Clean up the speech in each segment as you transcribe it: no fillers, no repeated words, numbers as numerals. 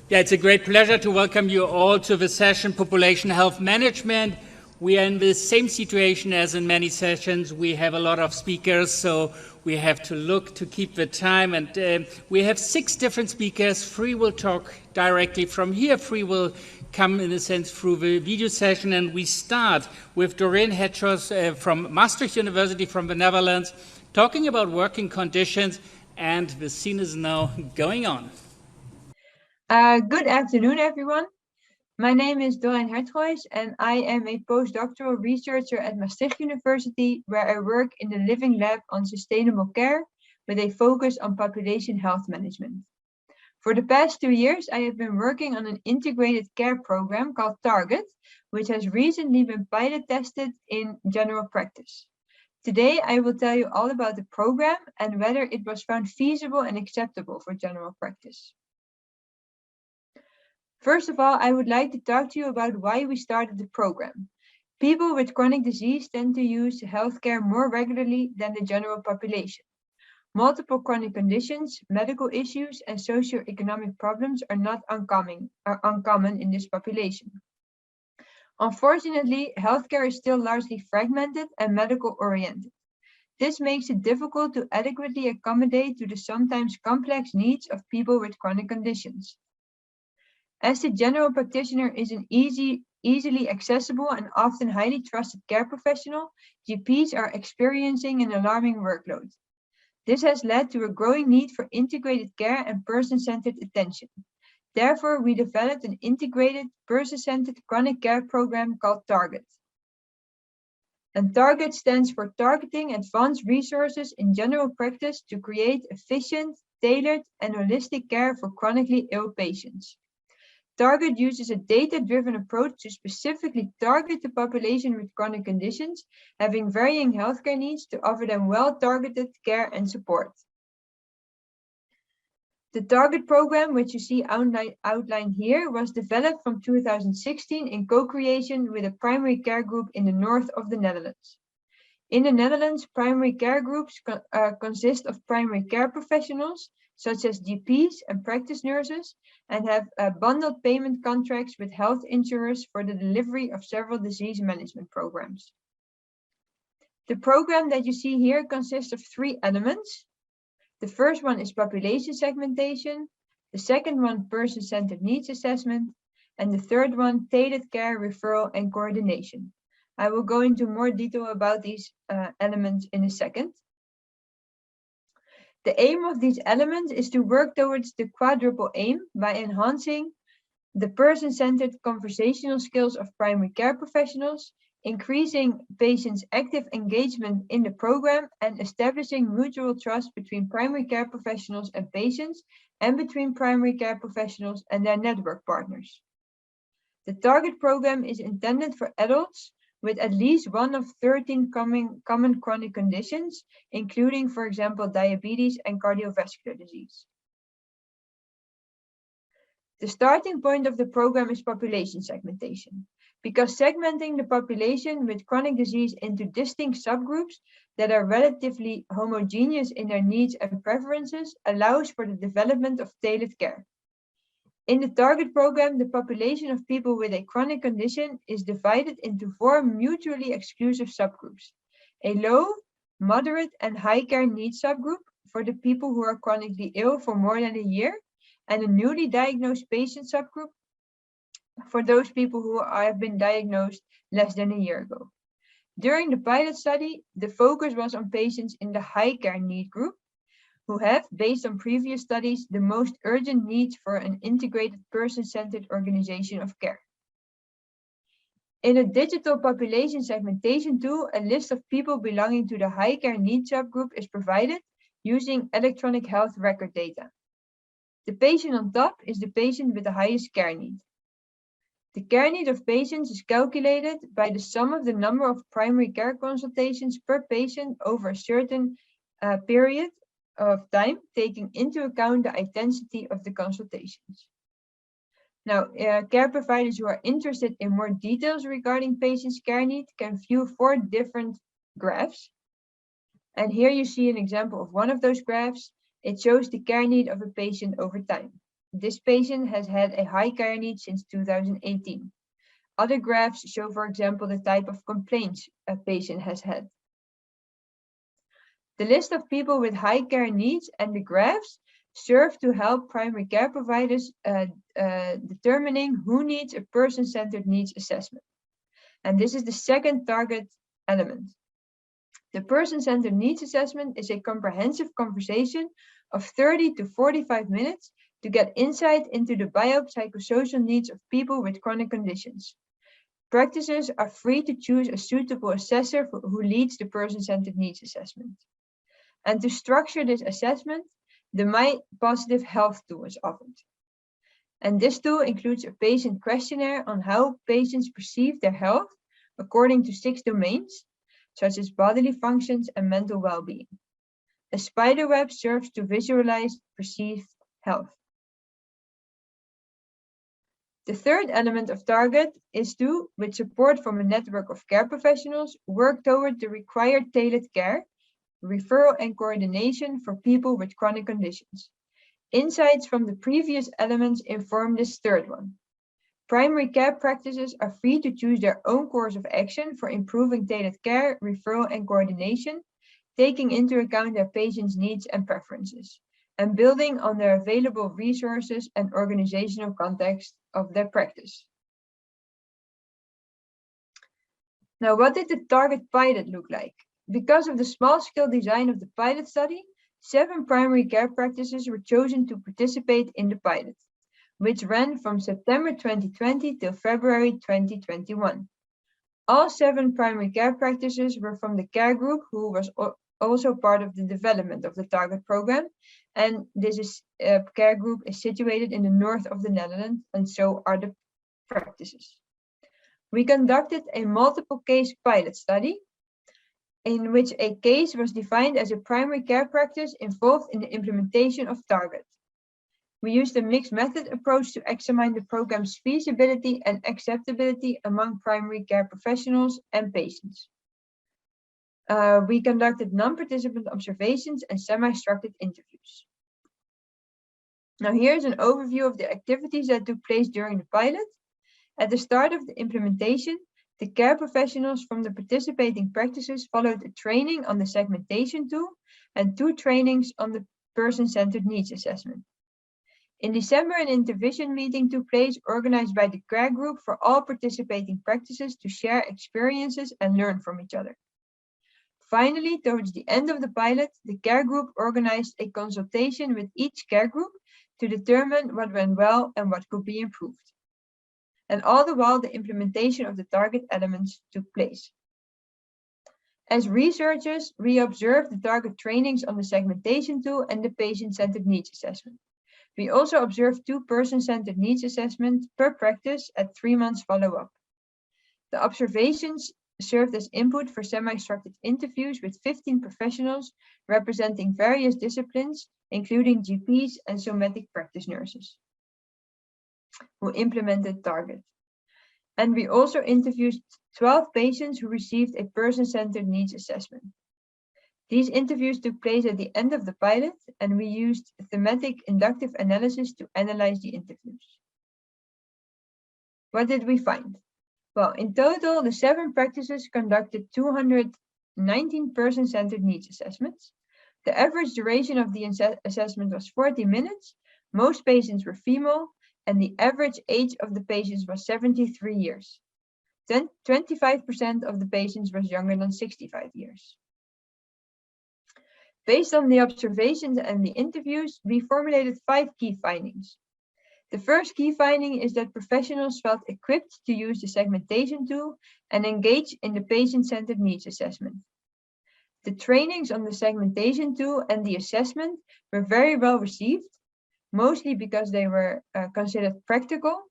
Yeah, it's a great pleasure to welcome you all to the session, Population Health Management. We are in the same situation as in many sessions. We have a lot of speakers, so we have to look to keep the time. And we have 6 different speakers. 3 will talk directly from here. 3 will come, in a sense, through the video session. And we start with Dorijn from Maastricht University from the Netherlands, talking about working conditions. And the scene is now going on. Good afternoon, everyone. My name is Dorijn Hertroijs, and I am a postdoctoral researcher at Maastricht University, where I work in the Living Lab on sustainable care with a focus on population health management. For the past 2 years, I have been working on an integrated care program called Target, which has recently been pilot tested in general practice. Today, I will tell you all about the program and whether it was found feasible and acceptable for general practice. First of all, I would like to talk to you about why we started the program. People with chronic disease tend to use healthcare more regularly than the general population. Multiple chronic conditions, medical issues, and socioeconomic problems are not uncommon in this population. Unfortunately, healthcare is still largely fragmented and medical-oriented. This makes it difficult to adequately accommodate to the sometimes complex needs of people with chronic conditions. As the general practitioner is an easily accessible and often highly trusted care professional, GPs are experiencing an alarming workload. This has led to a growing need for integrated care and person-centered attention. Therefore, we developed an integrated, person-centered chronic care program called Target. And Target stands for Targeting Advanced Resources in General Practice to create efficient, tailored, and holistic care for chronically ill patients. Target uses a data-driven approach to specifically target the population with chronic conditions, having varying healthcare needs to offer them well-targeted care and support. The Target program, which you see outlined here, was developed from 2016 in co-creation with a primary care group in the north of the Netherlands. In the Netherlands, primary care groups consist of primary care professionals, such as GPs and practice nurses, and have bundled payment contracts with health insurers for the delivery of several disease management programs. The program that you see here consists of 3 elements. The first one is population segmentation, the second one person-centered needs assessment, and the third one tailored care, referral, and coordination. I will go into more detail about these elements in a second. The aim of these elements is to work towards the quadruple aim by enhancing the person-centered conversational skills of primary care professionals, increasing patients' active engagement in the program, and establishing mutual trust between primary care professionals and patients, and between primary care professionals and their network partners. The Target program is intended for adults with at least one of 13 common chronic conditions, including, for example, diabetes and cardiovascular disease. The starting point of the program is population segmentation, because segmenting the population with chronic disease into distinct subgroups that are relatively homogeneous in their needs and preferences allows for the development of tailored care. In the Target program, the population of people with a chronic condition is divided into 4 mutually exclusive subgroups: a low, moderate, and high care needs subgroup for the people who are chronically ill for more than a year, and a newly diagnosed patient subgroup for those people who have been diagnosed less than a year ago. During the pilot study, the focus was on patients in the high care need group, who have, based on previous studies, the most urgent needs for an integrated person-centered organization of care. In a digital population segmentation tool, a list of people belonging to the high care need subgroup is provided using electronic health record data. The patient on top is the patient with the highest care need. The care need of patients is calculated by the sum of the number of primary care consultations per patient over a certain period of time, taking into account the intensity of the consultations. Now, care providers who are interested in more details regarding patients' care need can view 4 different graphs. And here you see an example of one of those graphs. It shows the care need of a patient over time. this patient has had a high care need since 2018. Other graphs show, for example, the type of complaints a patient has had. The list of people with high care needs and the graphs serve to help primary care providers determining who needs a person-centered needs assessment. And this is the second target element. The person-centered needs assessment is a comprehensive conversation of 30 to 45 minutes to get insight into the biopsychosocial needs of people with chronic conditions. Practices are free to choose a suitable assessor who leads the person-centered needs assessment. And to structure this assessment, the My Positive Health tool is offered. And this tool includes a patient questionnaire on how patients perceive their health according to 6 domains, such as bodily functions and mental well-being. A spiderweb serves to visualize perceived health. The third element of target is to, with support from a network of care professionals, work toward the required tailored care, referral and coordination for people with chronic conditions. Insights from the previous elements inform this third one. Primary care practices are free to choose their own course of action for improving tailored care, referral and coordination, taking into account their patients' needs and preferences, and building on their available resources and organizational context of their practice. Now, what did the target pilot look like? Because of the small-scale design of the pilot study, 7 primary care practices were chosen to participate in the pilot, which ran from September 2020 till February 2021. All 7 primary care practices were from the care group, who was also part of the development of the target program, and this care group is situated in the north of the Netherlands, and so are the practices. We conducted a multiple case pilot study in which a case was defined as a primary care practice involved in the implementation of target. We used a mixed method approach to examine the program's feasibility and acceptability among primary care professionals and patients. We conducted non-participant observations and semi-structured interviews. Now here's an overview of the activities that took place during the pilot. At the start of the implementation, the care professionals from the participating practices followed a training on the segmentation tool and 2 trainings on the person-centered needs assessment. In December, an intervision meeting took place organized by the care group for all participating practices to share experiences and learn from each other. Finally, towards the end of the pilot, the care group organized a consultation with each care group to determine what went well and what could be improved. And all the while, the implementation of the target elements took place. As researchers, we observed the target trainings on the segmentation tool and the patient-centered needs assessment. We also observed 2 person-centered needs assessments per practice at 3 months follow-up. The observations served as input for semi-structured interviews with 15 professionals representing various disciplines, including GPs and somatic practice nurses, who implemented target. And we also interviewed 12 patients who received a person-centered needs assessment. These interviews took place at the end of the pilot, and we used thematic inductive analysis to analyze the interviews. What did we find? Well, in total, the 7 practices conducted 219 person-centered needs assessments. The average duration of the assessment was 40 minutes. Most patients were female, and the average age of the patients was 73 years. 25% of the patients was younger than 65 years. Based on the observations and the interviews, we formulated 5 key findings. The first key finding is that professionals felt equipped to use the segmentation tool and engage in the patient-centered needs assessment. The trainings on the segmentation tool and the assessment were very well received, mostly because they were considered practical,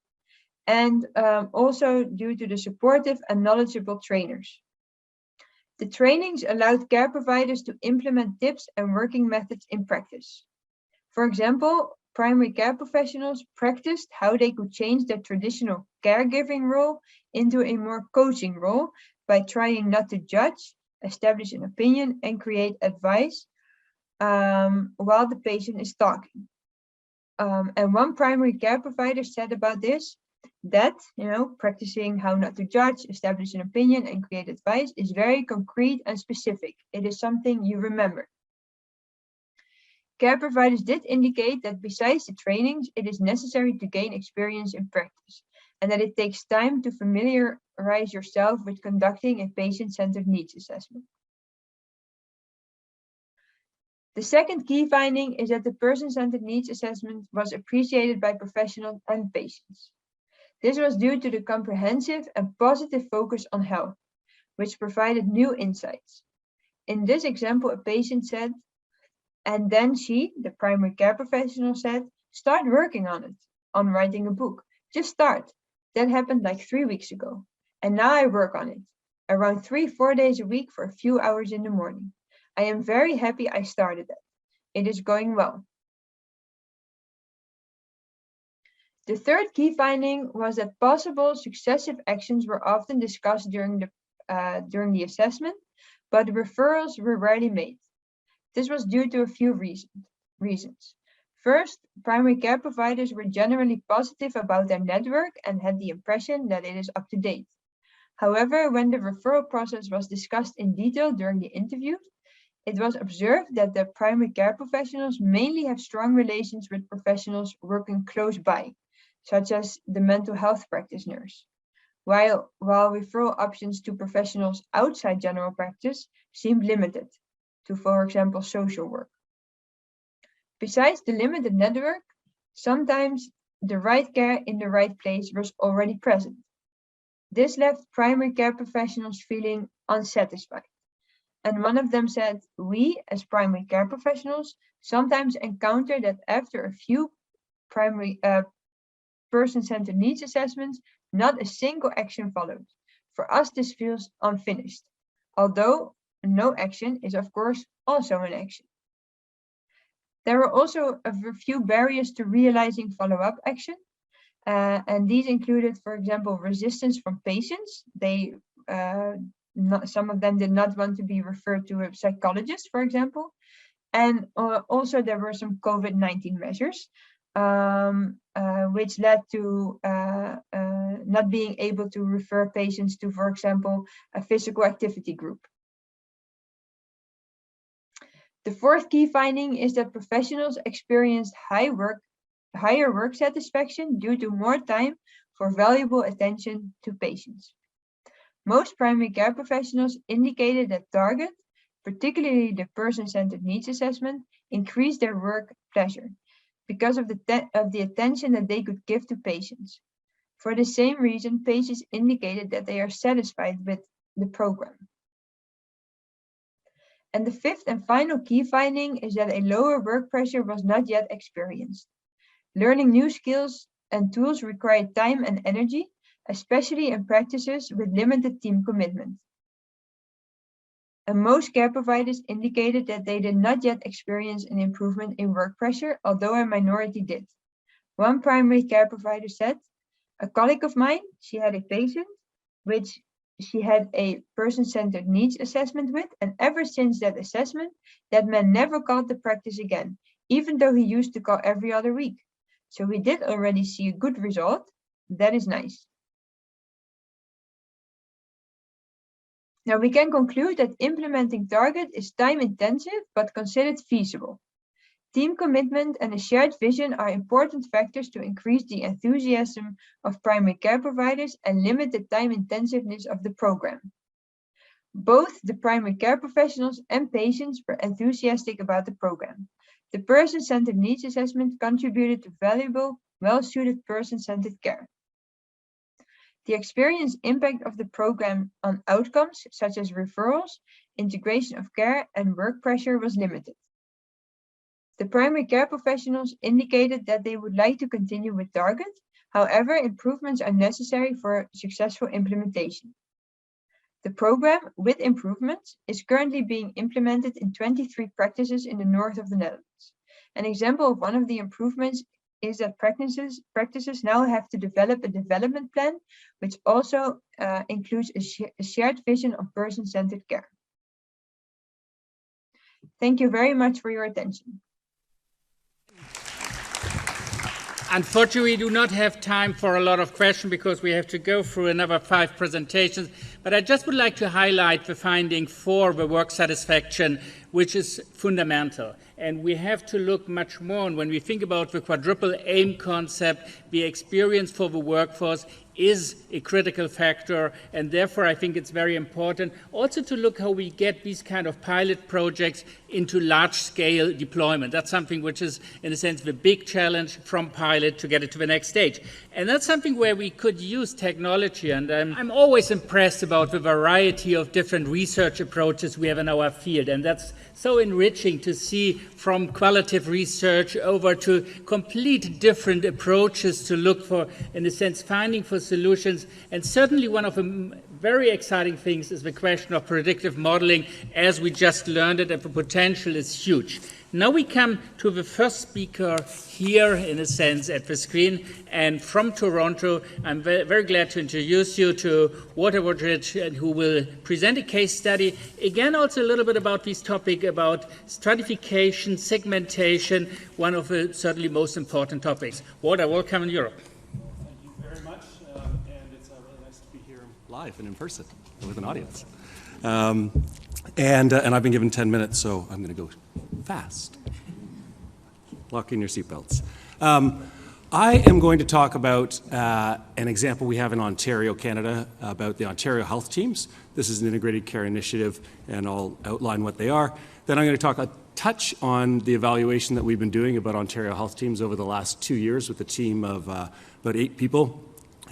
and also due to the supportive and knowledgeable trainers. The trainings allowed care providers to implement tips and working methods in practice. For example, primary care professionals practiced how they could change their traditional caregiving role into a more coaching role by trying not to judge, establish an opinion, and create advice while the patient is talking. And one primary care provider said about this that, practicing how not to judge, establish an opinion, and create advice is very concrete and specific. It is something you remember. Care providers did indicate that besides the trainings, it is necessary to gain experience in practice, and that it takes time to familiarize yourself with conducting a patient-centered needs assessment. The second key finding is that the person-centered needs assessment was appreciated by professionals and patients. This was due to the comprehensive and positive focus on health, which provided new insights. In this example, a patient said, and then she, the primary care professional, said, start working on it, on writing a book. Just start. That happened like 3 weeks ago. And now I work on it, around 3-4 days a week for a few hours in the morning. I am very happy I started it. It is going well. The third key finding was that possible successive actions were often discussed during the assessment, but referrals were rarely made. This was due to a few reasons. First, primary care providers were generally positive about their network and had the impression that it is up to date. However, when the referral process was discussed in detail during the interview, it was observed that the primary care professionals mainly have strong relations with professionals working close by, such as the mental health practice nurse, while referral options to professionals outside general practice seemed limited to, for example, social work. Besides the limited network, sometimes the right care in the right place was already present. This left primary care professionals feeling unsatisfied. And one of them said, we, as primary care professionals, sometimes encounter that after a few primary person-centered needs assessments, not a single action followed. For us, this feels unfinished, although no action is, of course, also an action. There were also a few barriers to realizing follow-up action, and these included, for example, resistance from patients. Some of them did not want to be referred to a psychologist, for example. And also there were some COVID-19 measures, which led to not being able to refer patients to, for example, a physical activity group. The fourth key finding is that professionals experienced higher work satisfaction due to more time for valuable attention to patients. Most primary care professionals indicated that target, particularly the person-centered needs assessment, increased their work pleasure because of the attention that they could give to patients. For the same reason, patients indicated that they are satisfied with the program. And the fifth and final key finding is that a lower work pressure was not yet experienced. Learning new skills and tools required time and energy, especially in practices with limited team commitment. And most care providers indicated that they did not yet experience an improvement in work pressure, although a minority did. One primary care provider said, a colleague of mine, she had a patient which she had a person-centered needs assessment with, and ever since that assessment, that man never called the practice again, even though he used to call every other week. So we did already see a good result. That is nice. Now we can conclude that implementing target is time-intensive, but considered feasible. Team commitment and a shared vision are important factors to increase the enthusiasm of primary care providers and limit the time-intensiveness of the program. Both the primary care professionals and patients were enthusiastic about the program. The person-centered needs assessment contributed to valuable, well-suited person-centered care. The experienced impact of the program on outcomes, such as referrals, integration of care, and work pressure was limited. The primary care professionals indicated that they would like to continue with target. However, improvements are necessary for successful implementation. The program, with improvements, is currently being implemented in 23 practices in the north of the Netherlands. An example of one of the improvements is that practices now have to develop a development plan, which also includes a shared vision on person-centered care. Thank you very much for your attention. Unfortunately, we do not have time for a lot of questions because we have to go through another 5 presentations. But I just would like to highlight the finding for the work satisfaction, which is fundamental. And we have to look much more, and when we think about the quadruple aim concept, the experience for the workforce is a critical factor, and therefore I think it's very important also to look how we get these kind of pilot projects into large-scale deployment. That's something which is, in a sense, the big challenge from pilot to get it to the next stage. And that's something where we could use technology, and I'm always impressed about the variety of different research approaches we have in our field, and that's so enriching to see from qualitative research over to complete different approaches to look for, in a sense, finding for solutions. And certainly one of the very exciting things is the question of predictive modeling, as we just learned it, and the potential is huge. Now we come to the first speaker here, in a sense, at the screen, and from Toronto. I'm very glad to introduce you to Wodchis, who will present a case study. Again, also a little bit about this topic about stratification, segmentation, one of the certainly most important topics. Wodchis, welcome in Europe. Thank you very much, and it's really nice to be here live and in person with an audience. And I've been given 10 minutes, so I'm going to go fast. Lock in your seatbelts. I am going to talk about an example we have in Ontario, Canada, about the Ontario Health Teams. This is an integrated care initiative, and I'll outline what they are. Then I'm going to talk a touch on the evaluation that we've been doing about Ontario Health Teams over the last 2 years with a team of about 8 people.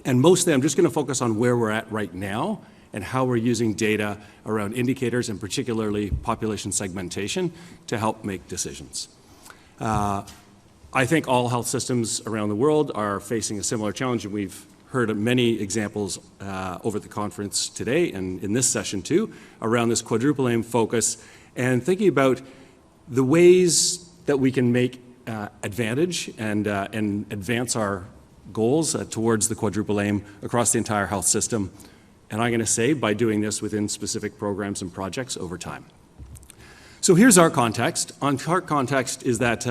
And mostly I'm just going to focus on where we're at right now and how we're using data around indicators, and particularly population segmentation, to help make decisions. I think all health systems around the world are facing a similar challenge, and we've heard of many examples over the conference today and in this session too, around this quadruple aim focus and thinking about the ways that we can make advantage and advance our goals towards the quadruple aim across the entire health system. And I'm going to say by doing this within specific programs and projects over time. So here's our context. Our context is that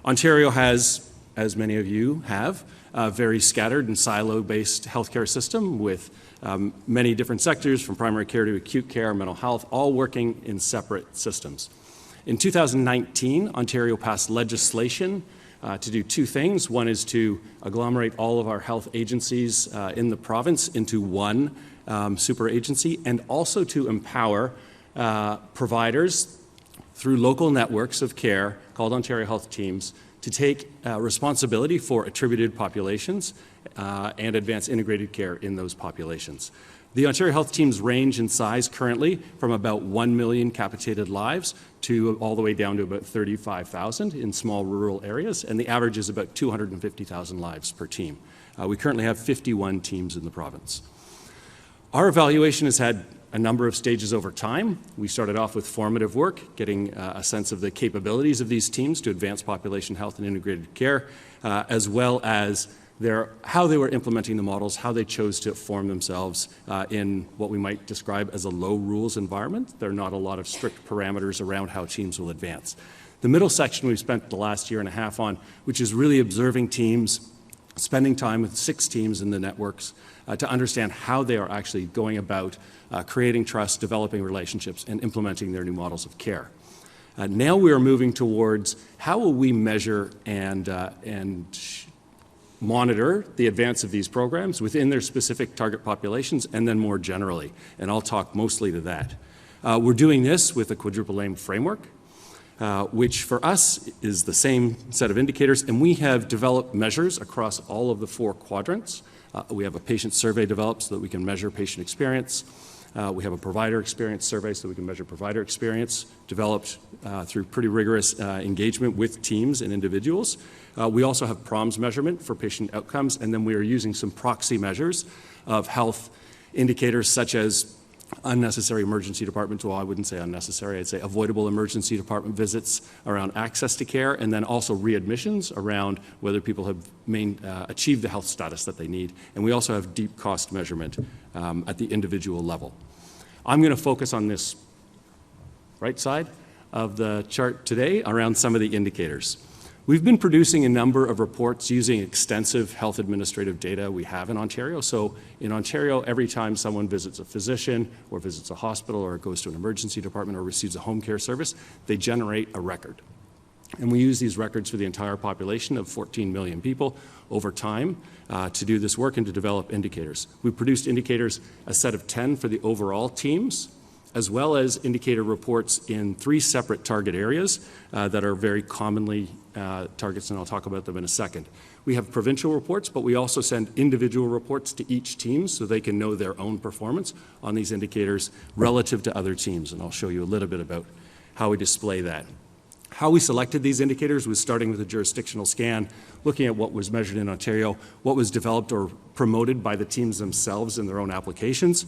Ontario has, as many of you have, a very scattered and silo-based healthcare system with many different sectors, from primary care to acute care, mental health, all working in separate systems. In 2019, Ontario passed legislation to do 2 things. One is to agglomerate all of our health agencies in the province into one super agency, and also to empower providers through local networks of care called Ontario Health Teams to take responsibility for attributed populations and advance integrated care in those populations. The Ontario Health Teams range in size currently from about 1 million capitated lives to all the way down to about 35,000 in small rural areas, and the average is about 250,000 lives per team. We currently have 51 teams in the province. Our evaluation has had a number of stages over time. We started off with formative work, getting a sense of the capabilities of these teams to advance population health and integrated care, as well as how they were implementing the models, how they chose to form themselves in what we might describe as a low rules environment. There are not a lot of strict parameters around how teams will advance. The middle section we've spent the last 1.5 years on, which is really observing teams, spending time with 6 teams in the networks to understand how they are actually going about creating trust, developing relationships, and implementing their new models of care. Now we are moving towards how will we measure and monitor the advance of these programs within their specific target populations, and then more generally, and I'll talk mostly to that. We're doing this with a quadruple aim framework, which for us is the same set of indicators, and we have developed measures across all of the 4 quadrants. We have a patient survey developed so that we can measure patient experience. We have a provider experience survey so we can measure provider experience, developed through pretty rigorous engagement with teams and individuals. We also have PROMS measurement for patient outcomes, and then we are using some proxy measures of health indicators such as unnecessary emergency department, well, I wouldn't say unnecessary, I'd say avoidable emergency department visits around access to care, and then also readmissions around whether people have achieved the health status that they need. And we also have deep cost measurement at the individual level. I'm going to focus on this right side of the chart today around some of the indicators. We've been producing a number of reports using extensive health administrative data we have in Ontario. So in Ontario, every time someone visits a physician or visits a hospital or goes to an emergency department or receives a home care service, they generate a record. And we use these records for the entire population of 14 million people over time to do this work and to develop indicators. We produced indicators, a set of 10 for the overall teams, as well as indicator reports in 3 separate target areas that are very commonly targets, and I'll talk about them in a second. We have provincial reports, but we also send individual reports to each team so they can know their own performance on these indicators relative to other teams, and I'll show you a little bit about how we display that. How we selected these indicators was starting with a jurisdictional scan, looking at what was measured in Ontario, what was developed or promoted by the teams themselves in their own applications,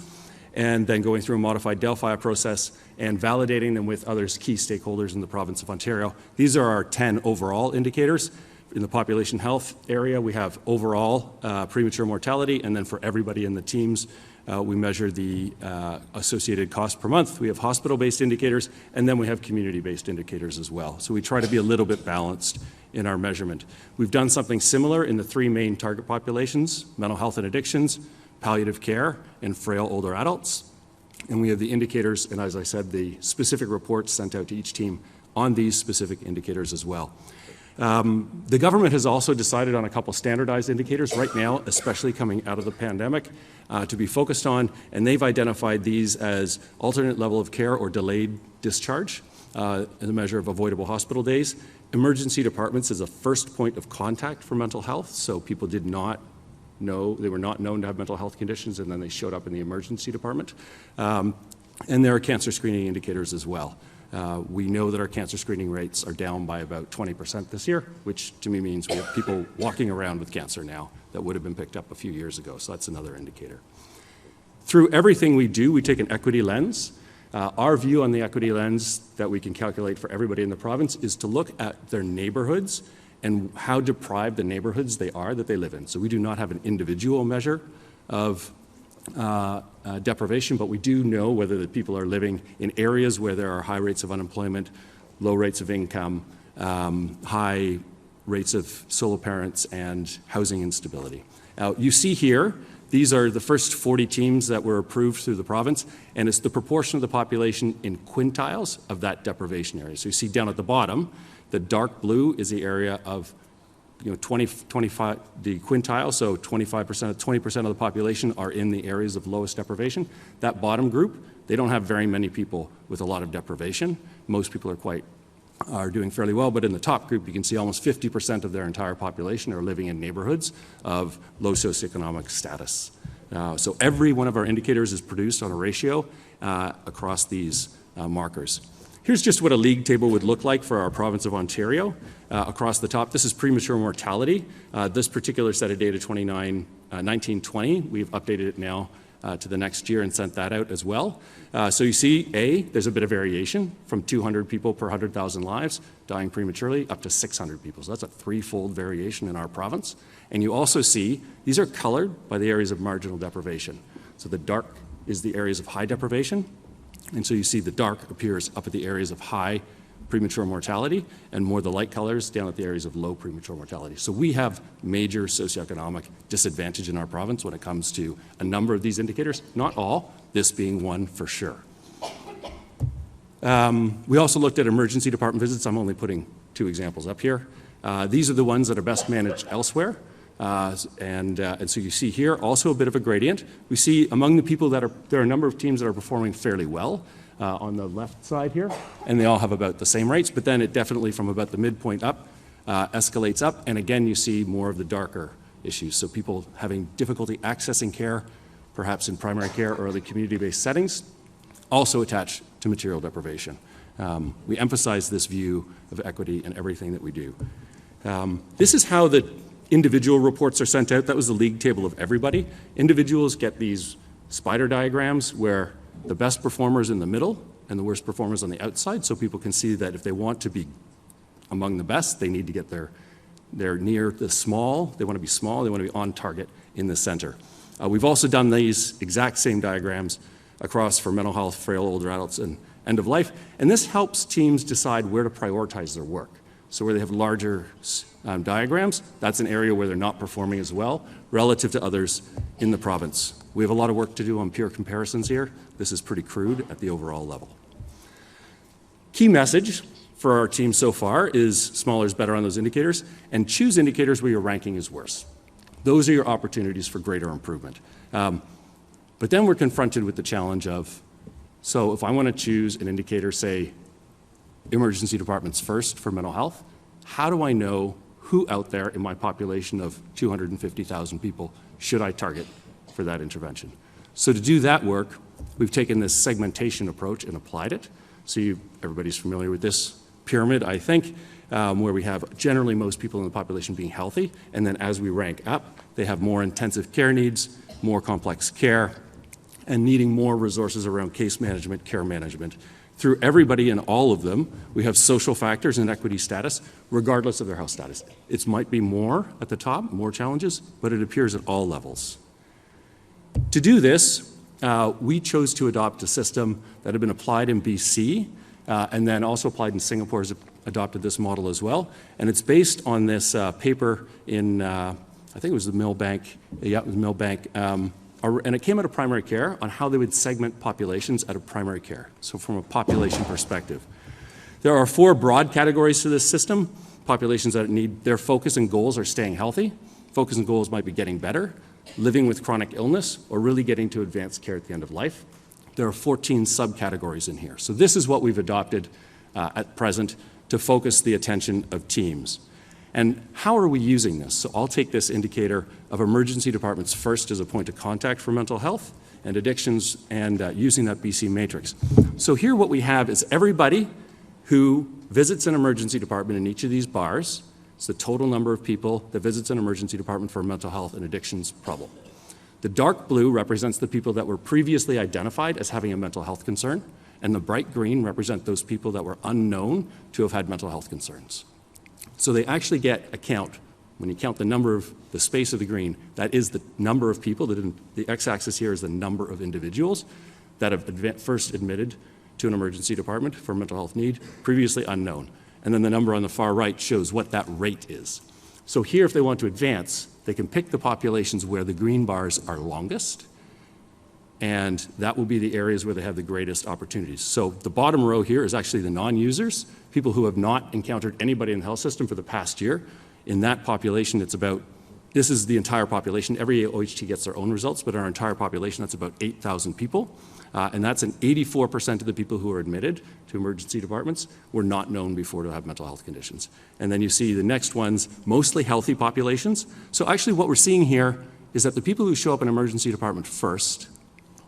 and then going through a modified Delphi process and validating them with other key stakeholders in the province of Ontario. These are our 10 overall indicators. In the population health area, we have overall premature mortality, and then for everybody in the teams, we measure the associated cost per month. We have hospital-based indicators, and then we have community-based indicators as well. So we try to be a little bit balanced in our measurement. We've done something similar in the 3 main target populations: mental health and addictions, palliative care, and frail older adults. And we have the indicators, and as I said, the specific reports sent out to each team on these specific indicators as well. The government has also decided on a couple standardized indicators right now, especially coming out of the pandemic, to be focused on, and they've identified these as alternate level of care or delayed discharge as a measure of avoidable hospital days. Emergency departments is a first point of contact for mental health, so people did not know, they were not known to have mental health conditions, and then they showed up in the emergency department. And there are cancer screening indicators as well. We know that our cancer screening rates are down by about 20% this year, which to me means we have people walking around with cancer now that would have been picked up a few years ago, so that's another indicator. Through everything we do, we take an equity lens. Our view on the equity lens that we can calculate for everybody in the province is to look at their neighborhoods and how deprived the neighborhoods they are that they live in. So we do not have an individual measure of deprivation, but we do know whether the people are living in areas where there are high rates of unemployment, low rates of income, high rates of solo parents, and housing instability. Now, you see here, these are the first 40 teams that were approved through the province, and it's the proportion of the population in quintiles of that deprivation area. So you see down at the bottom, the dark blue is the area of 25, the quintile, so 20% of the population are in the areas of lowest deprivation. That bottom group, they don't have very many people with a lot of deprivation. Most people are doing fairly well, but in the top group, you can see almost 50% of their entire population are living in neighborhoods of low socioeconomic status. So every one of our indicators is produced on a ratio across these markers. Here's just what a league table would look like for our province of Ontario. Across the top, this is premature mortality. This particular set of data, 1920, we've updated it now to the next year and sent that out as well. So you see, there's a bit of variation from 200 people per 100,000 lives dying prematurely up to 600 people. So that's a threefold variation in our province. And you also see, these are colored by the areas of marginal deprivation. So the dark is the areas of high deprivation. And so you see the dark appears up at the areas of high premature mortality and more the light colors down at the areas of low premature mortality. So we have major socioeconomic disadvantage in our province when it comes to a number of these indicators, not all, this being one for sure. We also looked at emergency department visits. I'm only putting 2 examples up here. These are the ones that are best managed elsewhere. And so you see here also a bit of a gradient. We see among the people there are a number of teams that are performing fairly well on the left side here, and they all have about the same rates, but then it definitely from about the midpoint up escalates up, and again you see more of the darker issues. So people having difficulty accessing care, perhaps in primary care or other community-based settings, also attached to material deprivation. We emphasize this view of equity in everything that we do. This is how the individual reports are sent out. That was the league table of everybody. Individuals get these spider diagrams where the best performers in the middle and the worst performers on the outside, so people can see that if they want to be among the best, they need to get they're near the small, they want to be small, they want to be on target in the center. We've also done these exact same diagrams across for mental health, frail older adults, and end of life, and this helps teams decide where to prioritize their work. So where they have larger diagrams, that's an area where they're not performing as well relative to others in the province. We have a lot of work to do on peer comparisons here. This is pretty crude at the overall level. Key message for our team so far is smaller is better on those indicators, and choose indicators where your ranking is worse. Those are your opportunities for greater improvement. But then we're confronted with the challenge of, so if I want to choose an indicator, say, emergency departments first for mental health, how do I know who out there in my population of 250,000 people should I target for that intervention? So to do that work, we've taken this segmentation approach and applied it. So everybody's familiar with this pyramid, I think, where we have generally most people in the population being healthy, and then as we rank up, they have more intensive care needs, more complex care, and needing more resources around case management, care management. Through everybody in all of them, we have social factors and equity status, regardless of their health status. It might be more at the top, more challenges, but it appears at all levels. To do this, we chose to adopt a system that had been applied in BC, and then also applied in Singapore has adopted this model as well. And it's based on this paper in, I think it was the Millbank, and it came out of primary care on how they would segment populations out of primary care, so from a population perspective. There are 4 broad categories to this system. Populations that need, their focus and goals are staying healthy. Focus and goals might be getting better, living with chronic illness, or really getting to advanced care at the end of life. There are 14 subcategories in here. So this is what we've adopted at present to focus the attention of teams. And how are we using this? So I'll take this indicator of emergency departments first as a point of contact for mental health and addictions, and using that BC matrix. So here what we have is everybody who visits an emergency department in each of these bars. It's the total number of people that visits an emergency department for a mental health and addictions problem. The dark blue represents the people that were previously identified as having a mental health concern, and the bright green represent those people that were unknown to have had mental health concerns. So they actually get a count. When you count the number of the space of the green, that is the number of people, the x-axis here is the number of individuals that have first admitted to an emergency department for mental health need, previously unknown. And then the number on the far right shows what that rate is. So here, if they want to advance, they can pick the populations where the green bars are longest, and that will be the areas where they have the greatest opportunities. So the bottom row here is actually the non-users, people who have not encountered anybody in the health system for the past year. In that population, it's about, this is the entire population. Every OHT gets their own results, but our entire population, that's about 8,000 people. And that's an 84% of the people who are admitted to emergency departments were not known before to have mental health conditions. And then you see the next ones, mostly healthy populations. So actually what we're seeing here is that the people who show up in an emergency department first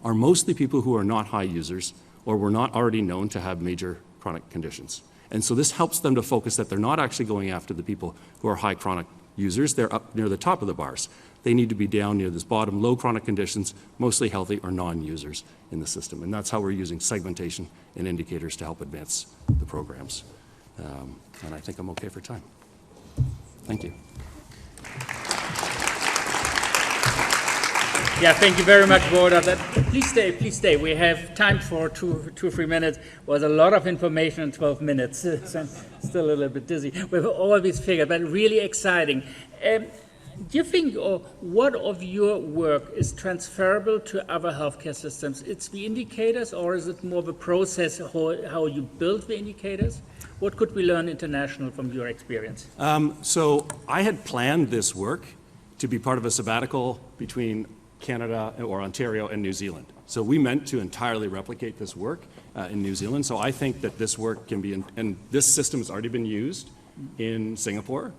are mostly people who are not high users or were not already known to have major chronic conditions. And so this helps them to focus that they're not actually going after the people who are high chronic users. They're up near the top of the bars. They need to be down near this bottom, low chronic conditions, mostly healthy or non-users in the system. And that's how we're using segmentation and indicators to help advance the programs. And I think I'm okay for time. Thank you. Yeah, thank you very much, Boda. Please stay, please stay. We have time for two or 3 minutes. Was a lot of information in 12 minutes. So I'm still a little bit dizzy. We've always figured, but really exciting. Do you think, or what of your work is transferable to other healthcare systems? It's the indicators, or is it more of a process, how you build the indicators? What could we learn international from your experience? So I had planned this work to be part of a sabbatical between Canada or Ontario and New Zealand. So we meant to entirely replicate this work in New Zealand. So I think that this work can be, and this system has already been used in Singapore.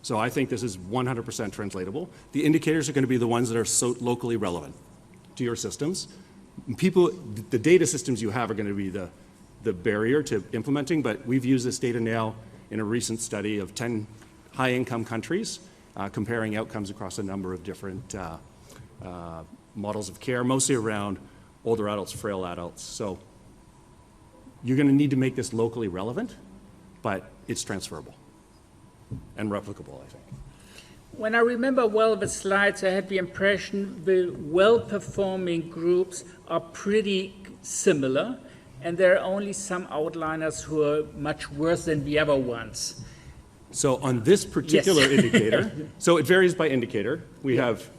So I think this is 100% translatable. The indicators are going to be the ones that are so locally relevant to your systems. People, the data systems you have are going to be the barrier to implementing, but we've used this data now in a recent study of 10 high-income countries, comparing outcomes across a number of different models of care, mostly around older adults, frail adults. So you're going to need to make this locally relevant, but it's transferable and replicable, I think. When I remember well the slides, I had the impression the well-performing groups are pretty similar, and there are only some outliers who are much worse than the other ones. So on this particular indicator, so it varies by indicator. We have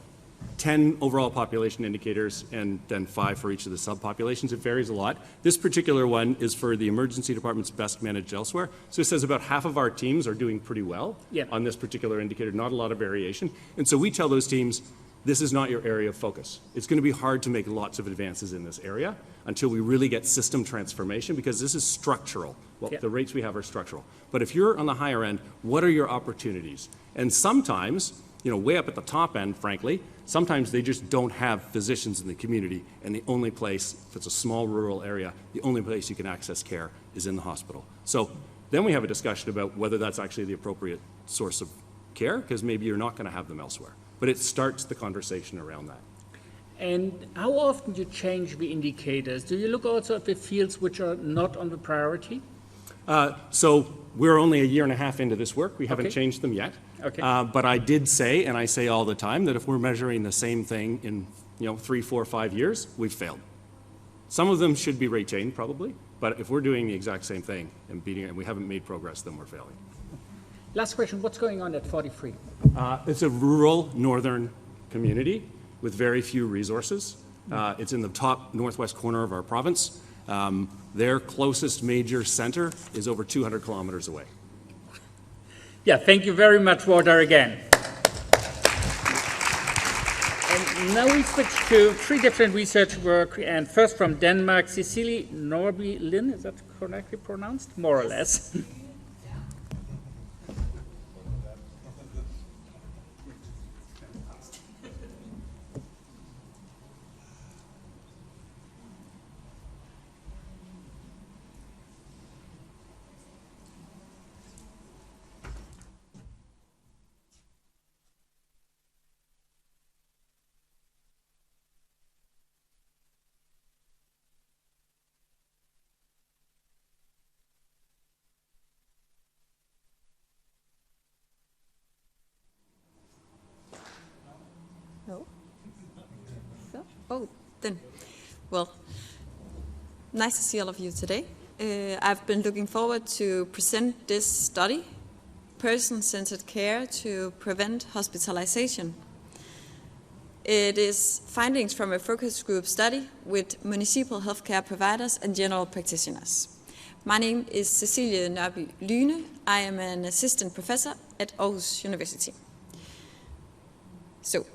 10 overall population indicators and then 5 for each of the subpopulations. It varies a lot. This particular one is for the emergency departments best managed elsewhere. So it says about half of our teams are doing pretty well on this particular indicator, not a lot of variation. And so we tell those teams, this is not your area of focus. It's going to be hard to make lots of advances in this area until we really get system transformation, because this is structural. Well, the rates we have are structural. But if you're on the higher end, what are your opportunities? And sometimes, you know, way up at the top end, frankly, sometimes they just don't have physicians in the community, and the only place, if it's a small rural area, the only place you can access care is in the hospital. So then we have a discussion about whether that's actually the appropriate source of care, because maybe you're not going to have them elsewhere. But it starts the conversation around that. And how often do you change the indicators? Do you look also at the fields which are not on the priority? So we're only a year and a half into this work. We haven't changed them yet. Okay. But I did say, and I say all the time, that if we're measuring the same thing in 3, 4, 5 years, we've failed. Some of them should be rate chained, probably. But if we're doing the exact same thing and beating it and we haven't made progress, then we're failing. Last question, what's going on at 43? It's a rural northern community with very few resources. It's in the top northwest corner of our province. Their closest major center is over 200 kilometers away. Yeah, thank you very much, Walter, again. And now we switch to 3 different research work, and first from Denmark, Cecilie Nørby Lyhne, is that correctly pronounced? More or less. No? So? Oh, then. Well, nice to see all of you today. I've been looking forward to present this study, Person-Centered Care to Prevent Hospitalization. It is findings from a focus group study with municipal healthcare providers and general practitioners. My name is Cecilie Nørby Lyhne. I am an assistant professor at Aarhus University. So,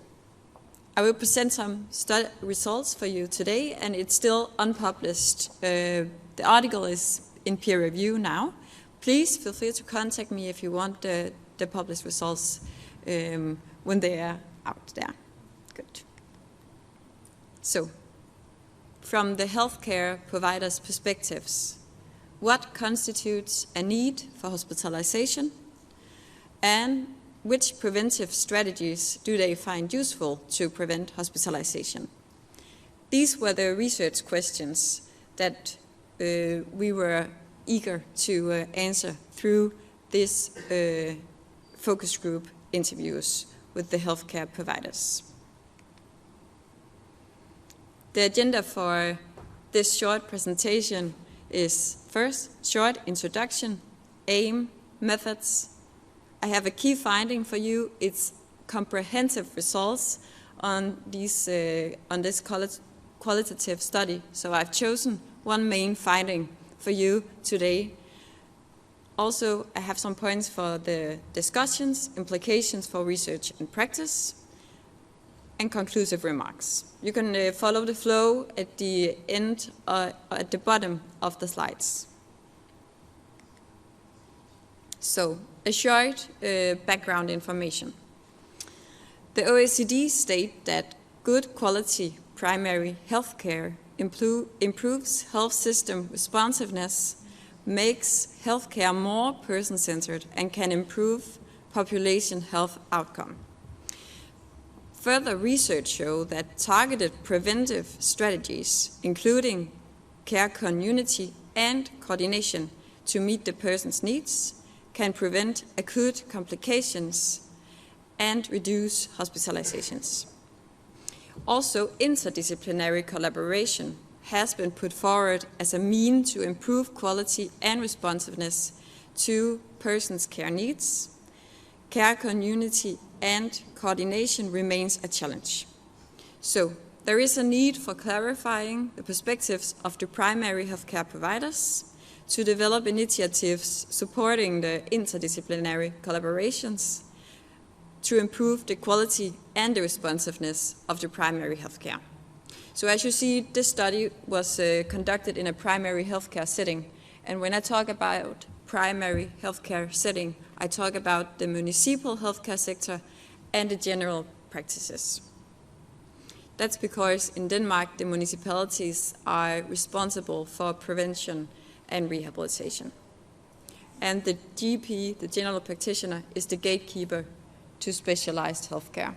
I will present some study results for you today, and it's still unpublished. The article is in peer review now. Please feel free to contact me if you want the published results when they are out there. Good. So, from the healthcare providers' perspectives, what constitutes a need for hospitalization, and which preventive strategies do they find useful to prevent hospitalization? These were the research questions that we were eager to answer through this focus group interviews with the healthcare providers. The agenda for this short presentation is first, short introduction, aim, methods. I have a key finding for you. It's comprehensive results on this qualitative study. So I've chosen one main finding for you today. Also, I have some points for the discussions, implications for research and practice, and conclusive remarks. You can follow the flow at the end, at the bottom of the slides. So, a short background information. The OECD state that good quality primary health care improves health system responsiveness, makes healthcare more person-centered, and can improve population health outcome. Further research show that targeted preventive strategies, including care community and coordination to meet the person's needs, can prevent acute complications and reduce hospitalizations. Also, interdisciplinary collaboration has been put forward as a mean to improve quality and responsiveness to persons' care needs, care community and coordination remains a challenge. So there is a need for clarifying the perspectives of the primary healthcare providers to develop initiatives supporting the interdisciplinary collaborations to improve the quality and the responsiveness of the primary healthcare. So as you see, this study was conducted in a primary healthcare setting. And when I talk about primary healthcare setting, I talk about the municipal healthcare sector and the general practices. That's because in Denmark, the municipalities are responsible for prevention and rehabilitation. And the GP, the general practitioner, is the gatekeeper to specialized healthcare.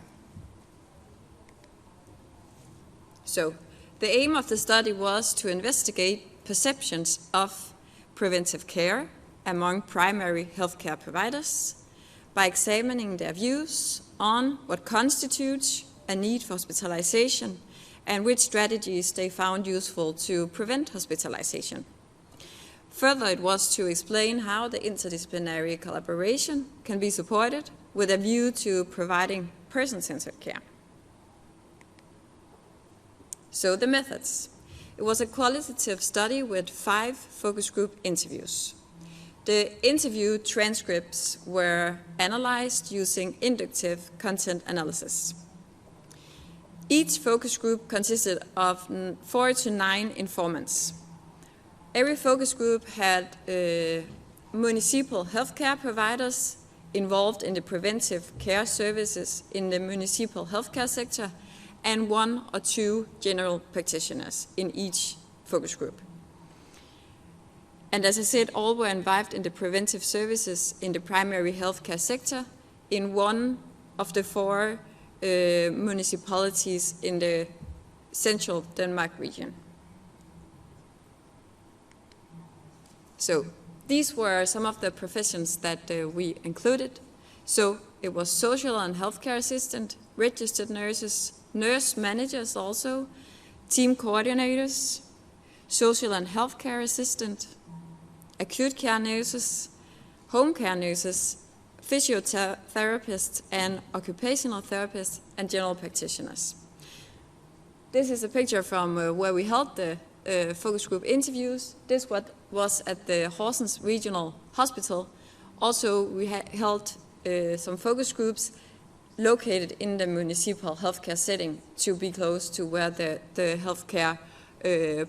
So, the aim of the study was to investigate perceptions of preventive care among primary healthcare providers by examining their views on what constitutes a need for hospitalization and which strategies they found useful to prevent hospitalization. Further, it was to explain how the interdisciplinary collaboration can be supported with a view to providing person-centered care. So the methods. It was a qualitative study with 5 focus group interviews. The interview transcripts were analyzed using inductive content analysis. Each focus group consisted of 4 to 9 informants. Every focus group had municipal healthcare providers involved in the preventive care services in the municipal healthcare sector and 1 or 2 general practitioners in each focus group. And as I said, all were involved in the preventive services in the primary healthcare sector in one of the 4 municipalities in the central Denmark region. So these were some of the professions that we included. So it was social and healthcare assistant, registered nurses, nurse managers also, team coordinators, social and healthcare assistant, acute care nurses, home care nurses, physiotherapists and occupational therapists, and general practitioners. This is a picture from where we held the focus group interviews. This was at the Horsens Regional Hospital. Also, we held some focus groups located in the municipal healthcare setting to be close to where the healthcare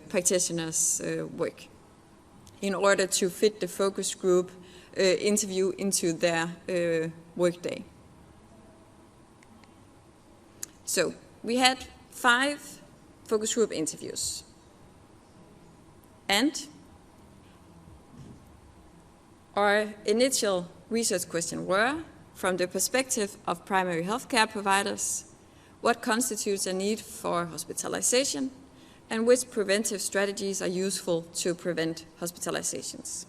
practitioners work, in order to fit the focus group interview into their workday. So we had 5 focus group interviews. And our initial research question were, from the perspective of primary healthcare providers, what constitutes a need for hospitalization and which preventive strategies are useful to prevent hospitalizations.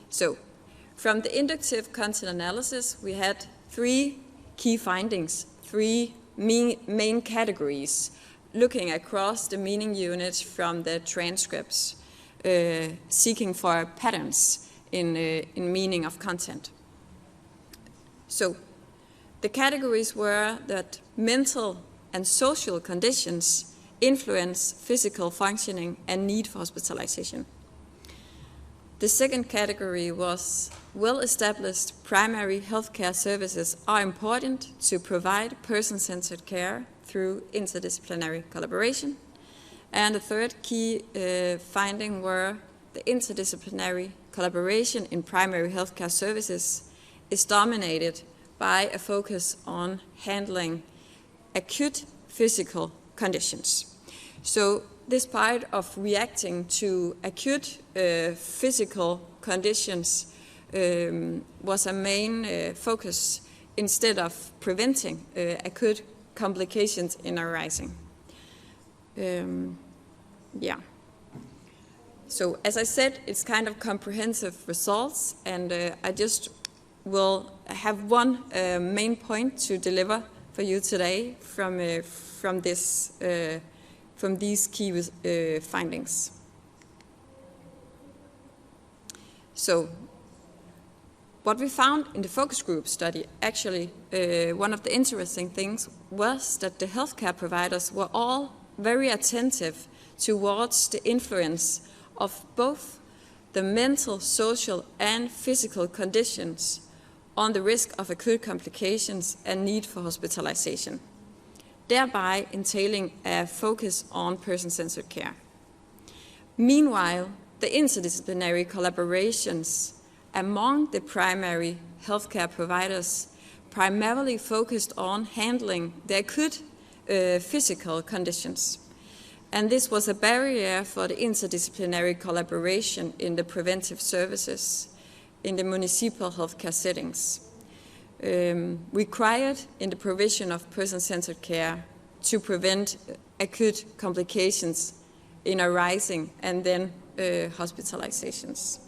So, from the inductive content analysis, we had 3 key findings, 3 main categories, looking across the meaning units from the transcripts, seeking for patterns in meaning of content. So, the categories were that mental and social conditions influence physical functioning and need for hospitalization. The second category was well-established primary healthcare services are important to provide person-centered care through interdisciplinary collaboration. And the third key finding were the interdisciplinary collaboration in primary healthcare services is dominated by a focus on handling acute physical conditions. So this part of reacting to acute physical conditions was a main focus instead of preventing acute complications in arising. Yeah. So as I said, it's kind of comprehensive results, and I just will have one main point to deliver for you today from these key findings. So what we found in the focus group study, actually, one of the interesting things was that the healthcare providers were all very attentive towards the influence of both the mental, social, and physical conditions on the risk of acute complications and need for hospitalization, thereby entailing a focus on person-centered care. Meanwhile, the interdisciplinary collaborations among the primary healthcare providers primarily focused on handling the acute physical conditions. And this was a barrier for the interdisciplinary collaboration in the preventive services in the municipal healthcare settings, required in the provision of person-centered care to prevent acute complications in arising and then hospitalizations.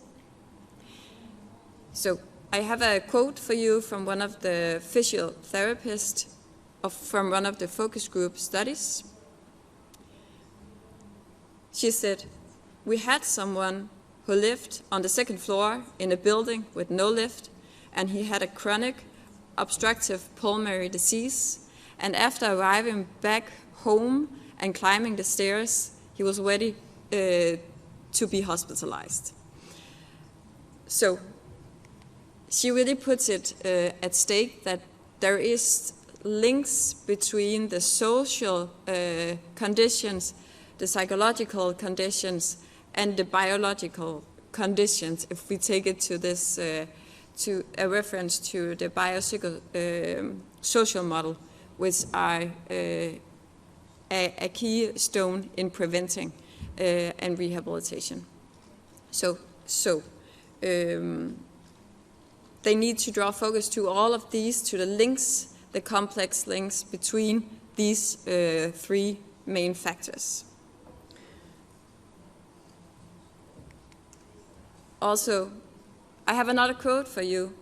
So I have a quote for you from one of the physiotherapists from one of the focus group studies. She said, "We had someone who lived on the second floor in a building with no lift, and he had a chronic obstructive pulmonary disease, and after arriving back home and climbing the stairs, he was ready to be hospitalized." So she really puts it at stake that there is links between the social conditions, the psychological conditions, and the biological conditions, if we take it to this, to a reference to the biopsychosocial model, which are a keystone in preventing and rehabilitation. So they need to draw focus to all of these, to the links, the complex links between these three main factors. Also, I have another quote for you.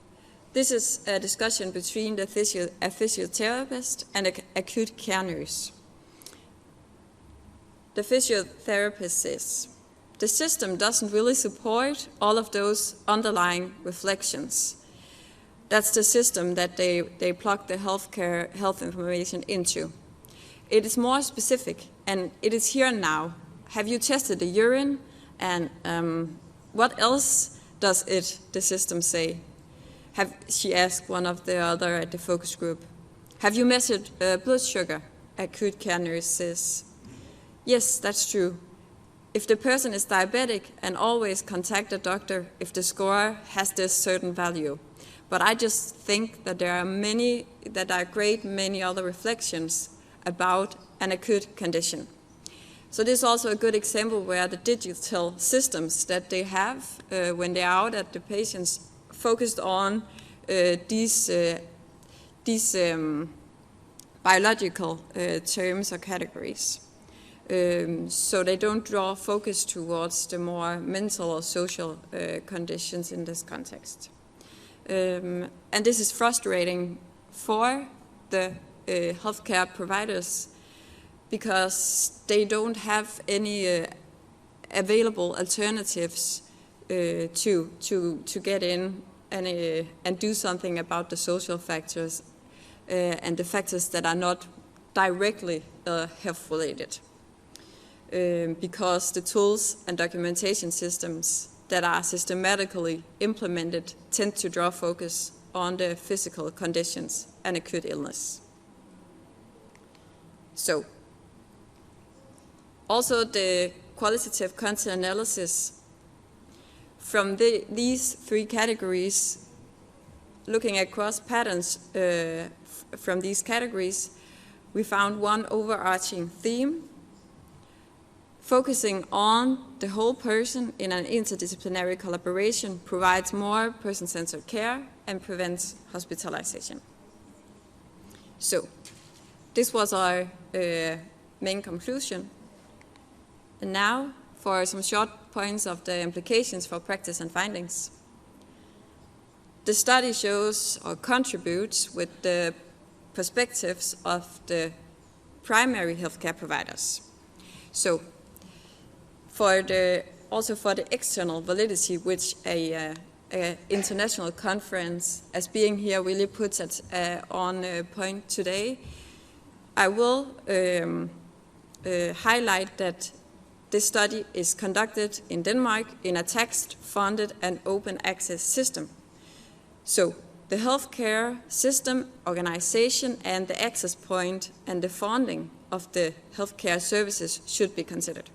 This is a discussion between a physiotherapist and an acute care nurse. The physiotherapist says, "The system doesn't really support all of those underlying reflections. That's the system that they plug the health information into. It is more specific, and it is here now. Have you tested the urine? And what else does the system say?" She asked one of the other at the focus group. "Have you measured blood sugar?" Acute care nurse says, "Yes, that's true. If the person is diabetic, and always contact a doctor if the score has this certain value. But I just think that there are many other reflections about an acute condition." So this is also a good example where the digital systems that they have when they're out at the patients focused on these biological terms or categories. So they don't draw focus towards the more mental or social conditions in this context. And this is frustrating for the healthcare providers because they don't have any available alternatives to get in and do something about the social factors and the factors that are not directly health related. Because the tools and documentation systems that are systematically implemented tend to draw focus on the physical conditions and acute illness. So, also the qualitative content analysis from these three categories, looking across patterns from these categories, we found one overarching theme, focusing on the whole person in an interdisciplinary collaboration provides more person-centered care and prevents hospitalization. So, this was our main conclusion. And now, for some short points of the implications for practice and findings. The study shows or contributes with the perspectives of the primary healthcare providers. So, also for the external validity which a an international conference, as being here really puts it on point today. I will highlight that this study is conducted in Denmark in a text-funded and open access system. So the healthcare system, organization, and the access point and the funding of the healthcare services should be considered.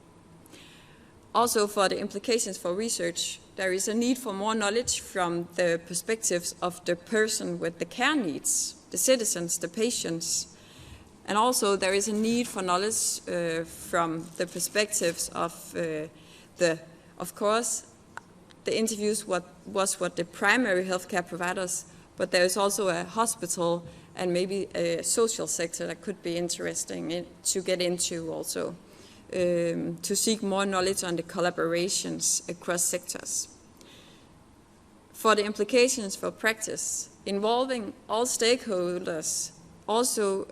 Also, for the implications for research, there is a need for more knowledge from the perspectives of the person with the care needs, the citizens, the patients. And also there is a need for knowledge from the perspectives of course, the interviews was what the primary healthcare providers, but there is also a hospital and maybe a social sector that could be interesting to get into also, to seek more knowledge on the collaborations across sectors. For the implications for practice, involving all stakeholders, also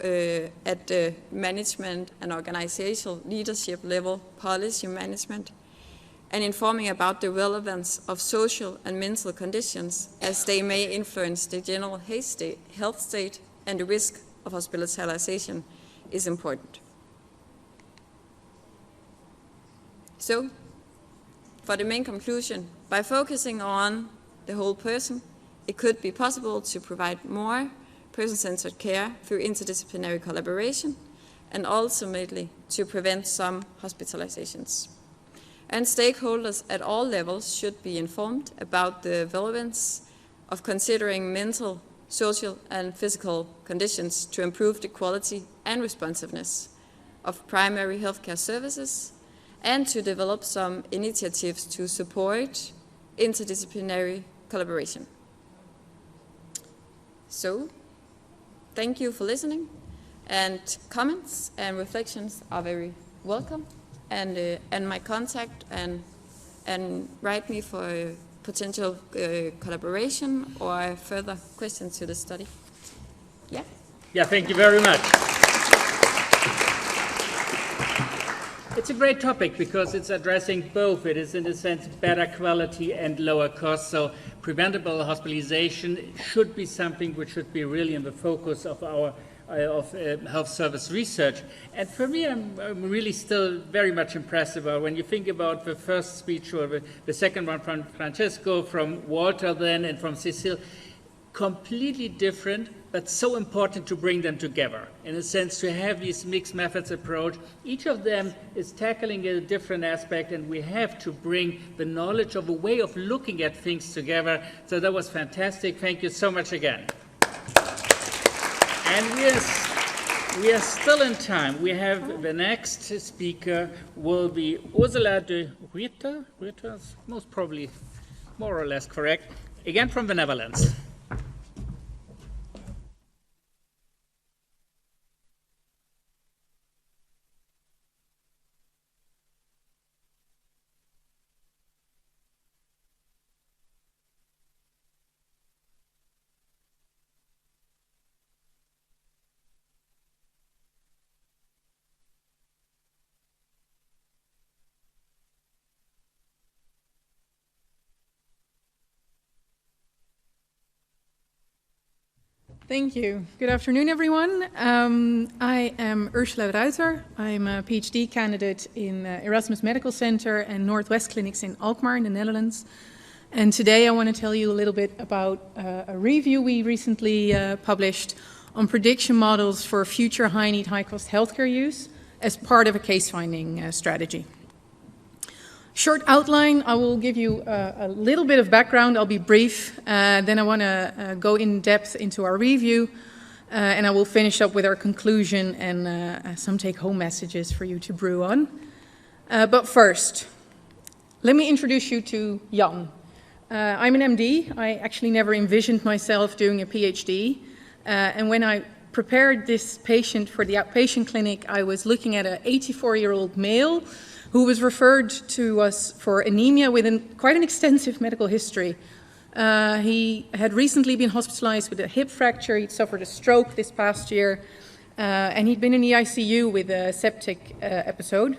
at the management and organizational leadership level, policy management, and informing about the relevance of social and mental conditions as they may influence the general health state and the risk of hospitalization is important. So, for the main conclusion, by focusing on the whole person, it could be possible to provide more person-centered care through interdisciplinary collaboration and ultimately to prevent some hospitalizations. And stakeholders at all levels should be informed about the relevance of considering mental, social, and physical conditions to improve the quality and responsiveness of primary healthcare services and to develop some initiatives to support interdisciplinary collaboration. So, thank you for listening, and comments and reflections are very welcome. And my contact and write me for potential collaboration or further questions to the study. Yeah. Yeah, thank you very much. It's a great topic because it's addressing both. It is, in a sense, better quality and lower cost. So preventable hospitalization should be something which should be really in the focus of our health service research. And for me, I'm really still very much impressed about when you think about the first speech or the second one from Francisco, from Walter then, and from Cecilie, completely different, but so important to bring them together. In a sense, to have this mixed methods approach, each of them is tackling a different aspect, and we have to bring the knowledge of a way of looking at things together. So that was fantastic. Thank you so much again. And we are still in time. We have the next speaker will be Ursula de Ruiter. Ruiter is most probably more or less correct. Again from the Netherlands. Thank you. Good afternoon, everyone. I am Ursula de Ruiter. I'm a PhD candidate in Erasmus Medical Center and Northwest Clinics in Alkmaar in the Netherlands. And today I want to tell you a little bit about a review we recently published on prediction models for future high-need, high-cost healthcare use as part of a case-finding strategy. Short outline, I will give you a little bit of background. I'll be brief. Then I want to go in depth into our review, and I will finish up with our conclusion and some take-home messages for you to brew on. But first, let me introduce you to Jan. I'm an MD. I actually never envisioned myself doing a PhD. And when I prepared this patient for the outpatient clinic, I was looking at an 84-year-old male who was referred to us for anemia with quite an extensive medical history. He had recently been hospitalized with a hip fracture. He'd suffered a stroke this past year, and he'd been in the ICU with a septic episode.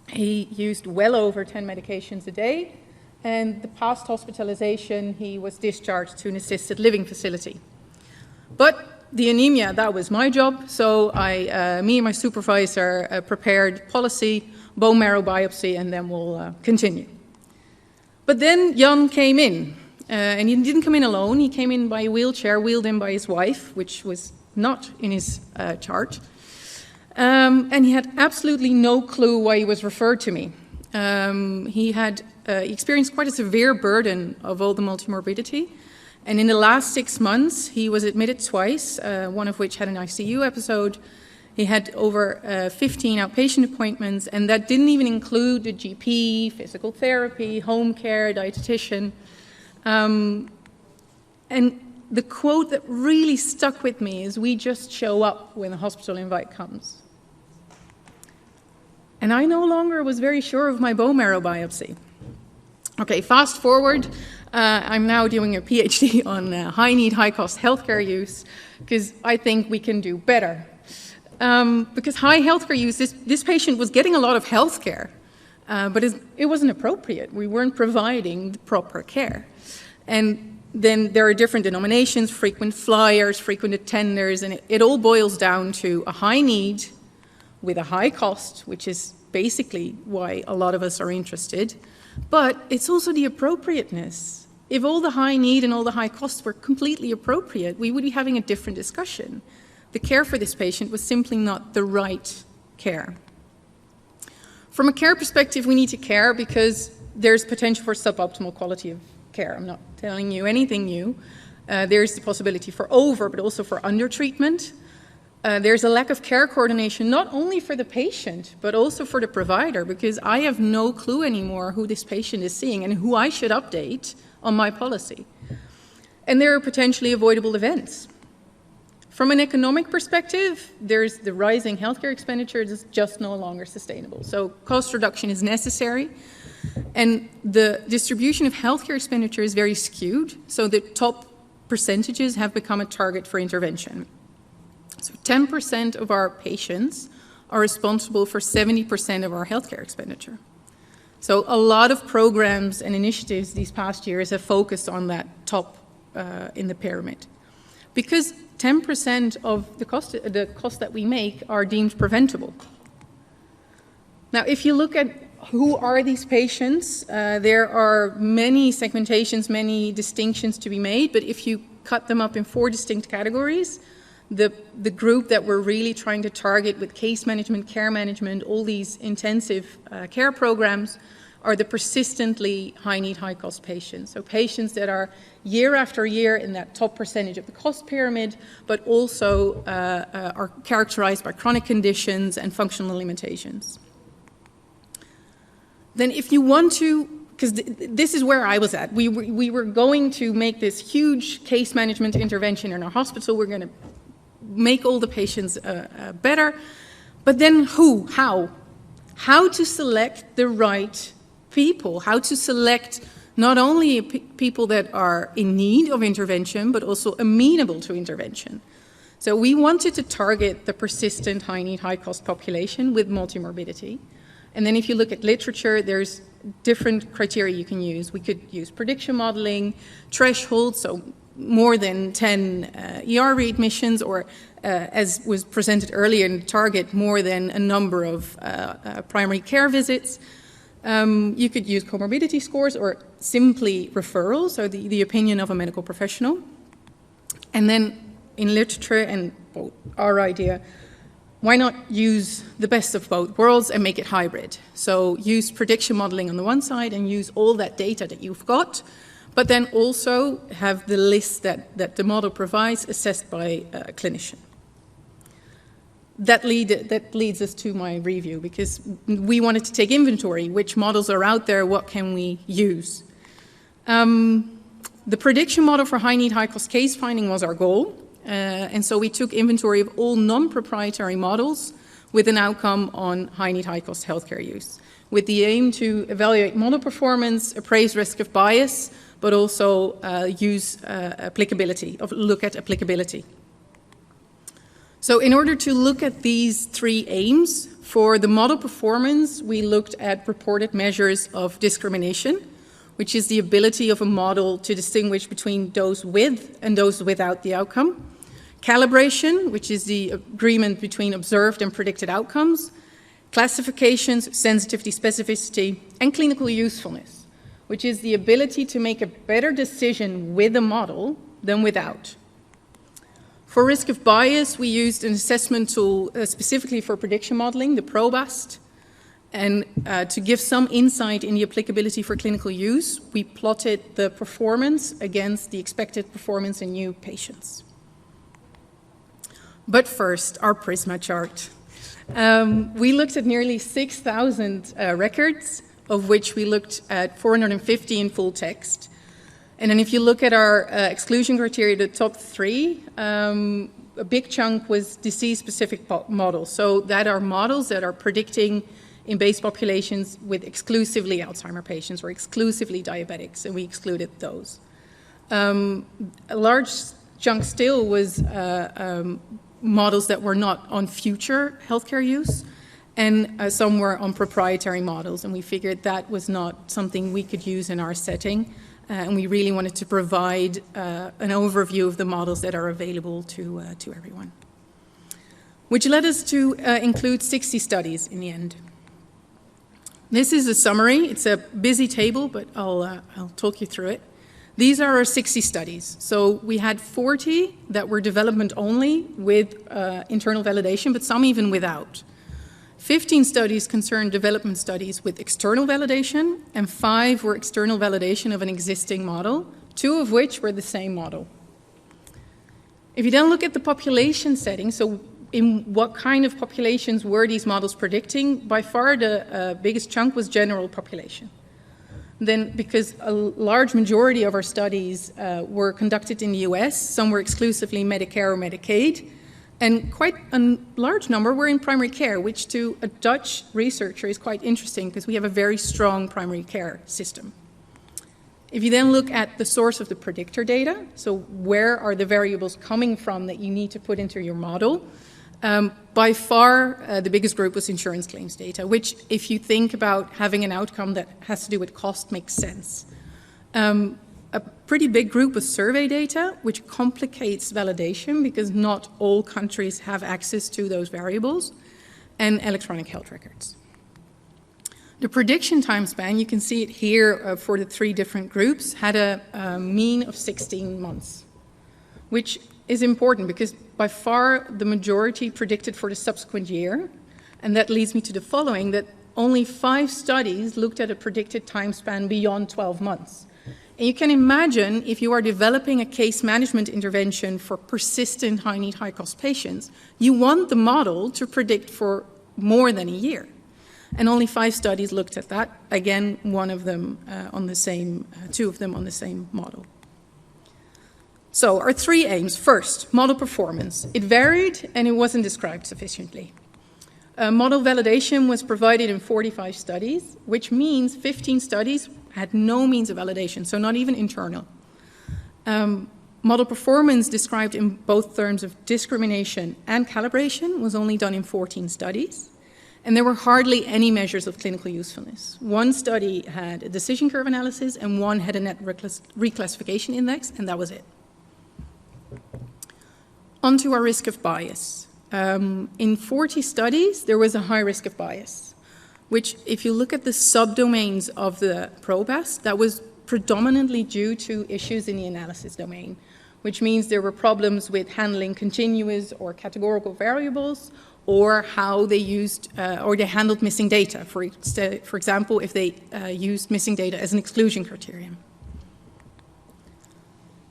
He used well over 10 medications a day, and the past hospitalization, he was discharged to an assisted living facility. But the anemia, that was my job, so me and my supervisor prepared policy, bone marrow biopsy, and then we'll continue. But then Jan came in, and he didn't come in alone. He came in by a wheelchair, wheeled in by his wife, which was not in his chart. And he had absolutely no clue why he was referred to me. He had experienced quite a severe burden of all the multimorbidity. And in the last 6 months, he was admitted twice, one of which had an ICU episode. He had over 15 outpatient appointments, and that didn't even include the GP, physical therapy, home care, dietitian. And the quote that really stuck with me is, "We just show up when the hospital invite comes." And I no longer was very sure of my bone marrow biopsy. Okay, fast forward. I'm now doing a PhD on high need, high cost healthcare use, because I think we can do better. Because high healthcare use, this patient was getting a lot of healthcare, but it wasn't appropriate. We weren't providing the proper care. And then there are different denominations, frequent flyers, frequent attenders, and it all boils down to a high need with a high cost, which is basically why a lot of us are interested. But it's also the appropriateness. If all the high need and all the high costs were completely appropriate, we would be having a different discussion. The care for this patient was simply not the right care. From a care perspective, we need to care because there's potential for suboptimal quality of care. I'm not telling you anything new. There's the possibility for over, but also for under-treatment. There's a lack of care coordination, not only for the patient, but also for the provider, because I have no clue anymore who this patient is seeing and who I should update on my policy. And there are potentially avoidable events. From an economic perspective, there's the rising healthcare expenditure is just no longer sustainable. So cost reduction is necessary. And the distribution of healthcare expenditure is very skewed. So the top percentages have become a target for intervention. So 10% of our patients are responsible for 70% of our healthcare expenditure. So a lot of programs and initiatives these past years have focused on that top in the pyramid. Because 10% of the cost that we make are deemed preventable. Now, if you look at who are these patients, there are many segmentations, many distinctions to be made, but if you cut them up in 4 distinct categories, the group that we're really trying to target with case management, care management, all these intensive care programs are the persistently high need, high cost patients. So patients that are year after year in that top percentage of the cost pyramid, but also are characterized by chronic conditions and functional limitations. Then if you want to, because this is where I was at, we were going to make this huge case management intervention in our hospital. We're going to make all the patients better. But then who? How? How to select the right people? How to select not only people that are in need of intervention, but also amenable to intervention. So we wanted to target the persistent high need, high cost population with multimorbidity. And then if you look at literature, there's different criteria you can use. We could use prediction modeling, thresholds, so more than 10 ER readmissions, or as was presented earlier in the target, more than a number of primary care visits. You could use comorbidity scores or simply referrals, so the opinion of a medical professional. And then in literature and our idea, why not use the best of both worlds and make it hybrid? So use prediction modeling on the one side and use all that data that you've got, but then also have the list that the model provides assessed by a clinician. That leads us to my review, because we wanted to take inventory. Which models are out there? What can we use? The prediction model for high need, high cost case finding was our goal. And so we took inventory of all non-proprietary models with an outcome on high need, high cost healthcare use, with the aim to evaluate model performance, appraise risk of bias, but also look at applicability. So in order to look at these 3 aims, for the model performance, we looked at reported measures of discrimination, which is the ability of a model to distinguish between those with and those without the outcome. Calibration, which is the agreement between observed and predicted outcomes. Classifications, sensitivity, specificity, and clinical usefulness, which is the ability to make a better decision with a model than without. For risk of bias, we used an assessment tool specifically for prediction modeling, the PROBAST. And to give some insight in the applicability for clinical use, we plotted the performance against the expected performance in new patients. But first, our PRISMA chart. We looked at nearly 6,000 records, of which we looked at 450 in full text. And then if you look at our exclusion criteria, the top 3, a big chunk was disease-specific models. So that are models that are predicting in base populations with exclusively Alzheimer patients or exclusively diabetics, and we excluded those. A large chunk still was models that were not on future healthcare use, and some were on proprietary models, and we figured that was not something we could use in our setting, and we really wanted to provide an overview of the models that are available to everyone. Which led us to include 60 studies in the end. This is a summary. It's a busy table, but I'll talk you through it. These are our 60 studies. So we had 40 that were development only with internal validation, but some even without. 15 studies concerned development studies with external validation, and 5 were external validation of an existing model, 2 of which were the same model. If you then look at the population setting, so in what kind of populations were these models predicting, by far the biggest chunk was general population. Then, because a large majority of our studies were conducted in the US, some were exclusively Medicare or Medicaid, and quite a large number were in primary care, which to a Dutch researcher is quite interesting because we have a very strong primary care system. If you then look at the source of the predictor data, so where are the variables coming from that you need to put into your model, by far the biggest group was insurance claims data, which if you think about having an outcome that has to do with cost makes sense. A pretty big group was survey data, which complicates validation because not all countries have access to those variables, and electronic health records. The prediction time span, you can see it here for the 3 different groups, had a mean of 16 months, which is important because by far the majority predicted for the subsequent year, and that leads me to the following, that only 5 studies looked at a predicted time span beyond 12 months. And you can imagine if you are developing a case management intervention for persistent high-need, high-cost patients, you want the model to predict for more than a year. And only 5 studies looked at that. Again, one of them on the same, 2 of them on the same model. So our 3 aims. First, model performance. It varied and it wasn't described sufficiently. Model validation was provided in 45 studies, which means 15 studies had no means of validation, so not even internal. Model performance described in both terms of discrimination and calibration was only done in 14 studies. And there were hardly any measures of clinical usefulness. 1 study had a decision curve analysis and 1 had a net reclassification index, and that was it. On to our risk of bias. In 40 studies, there was a high risk of bias, which if you look at the subdomains of the PROBAST, that was predominantly due to issues in the analysis domain, which means there were problems with handling continuous or categorical variables, or how they used or they handled missing data. For example, if they used missing data as an exclusion criterion.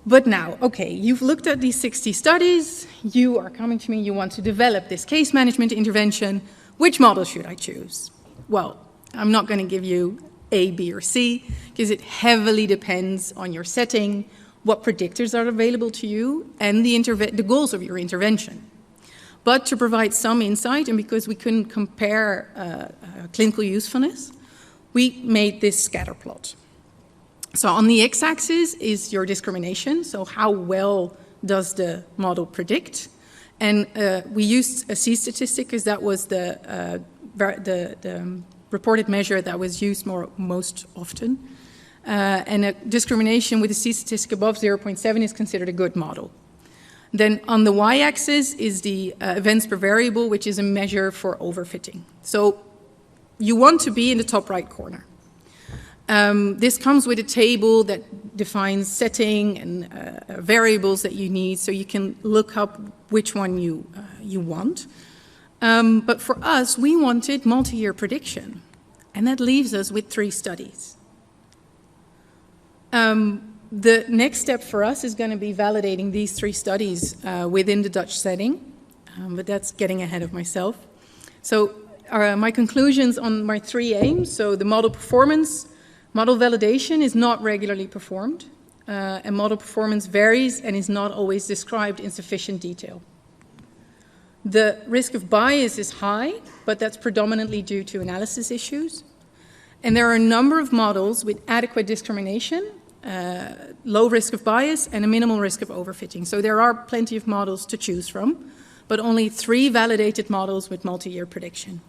But now, okay, you've looked at these 60 studies, you are coming to me, you want to develop this case management intervention. Which model should I choose? Well, I'm not going to give you A, B, or C, because it heavily depends on your setting, what predictors are available to you, and the goals of your intervention. But to provide some insight, and because we couldn't compare clinical usefulness, we made this scatter plot. So on the x-axis is your discrimination, so how well does the model predict? And we used a C statistic because that was the reported measure that was used most often. and a discrimination with a C-statistic above 0.7 is considered a good model. Then on the y-axis is the events per variable, which is a measure for overfitting. So you want to be in the top right corner. This comes with a table that defines setting and variables that you need, so you can look up which one you want. But for us, we wanted multi-year prediction, and that leaves us with 3 studies. The next step for us is going to be validating these 3 studies within the Dutch setting, but that's getting ahead of myself. So my conclusions on my 3 aims, so the model performance, model validation is not regularly performed, and model performance varies and is not always described in sufficient detail. The risk of bias is high, but that's predominantly due to analysis issues. And there are a number of models with adequate discrimination, low risk of bias, and a minimal risk of overfitting. So there are plenty of models to choose from, but only 3 validated models with multi-year prediction.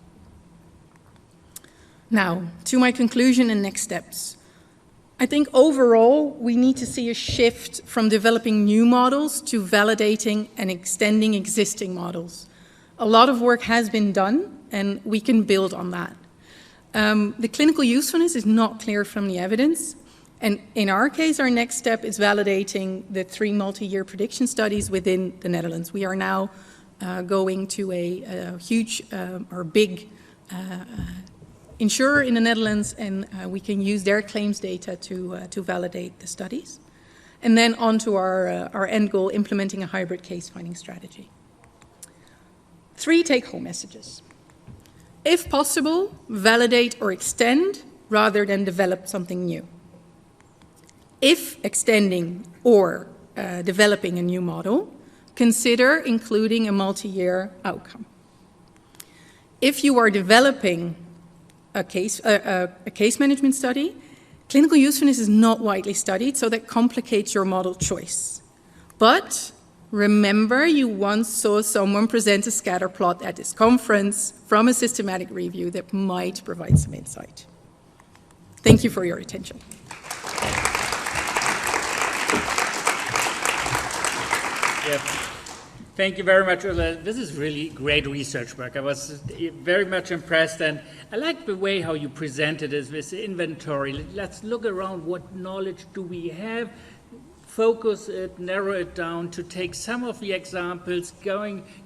Now, to my conclusion and next steps. I think overall, we need to see a shift from developing new models to validating and extending existing models. A lot of work has been done, and we can build on that. The clinical usefulness is not clear from the evidence, and in our case, our next step is validating the 3 multi-year prediction studies within the Netherlands. We are now going to a huge or big insurer in the Netherlands, and we can use their claims data to validate the studies. And then on to our end goal, implementing a hybrid case finding strategy. 3 take-home messages. If possible, validate or extend rather than develop something new. If extending or developing a new model, consider including a multi-year outcome. If you are developing a case management study, clinical usefulness is not widely studied, so that complicates your model choice. But remember, you once saw someone present a scatter plot at this conference from a systematic review that might provide some insight. Thank you for your attention. Yep. Thank you very much, Ulla. This is really great research work. I was very much impressed, and I like the way how you presented it with inventory. Let's look around, what knowledge do we have, focus it, narrow it down to take some of the examples,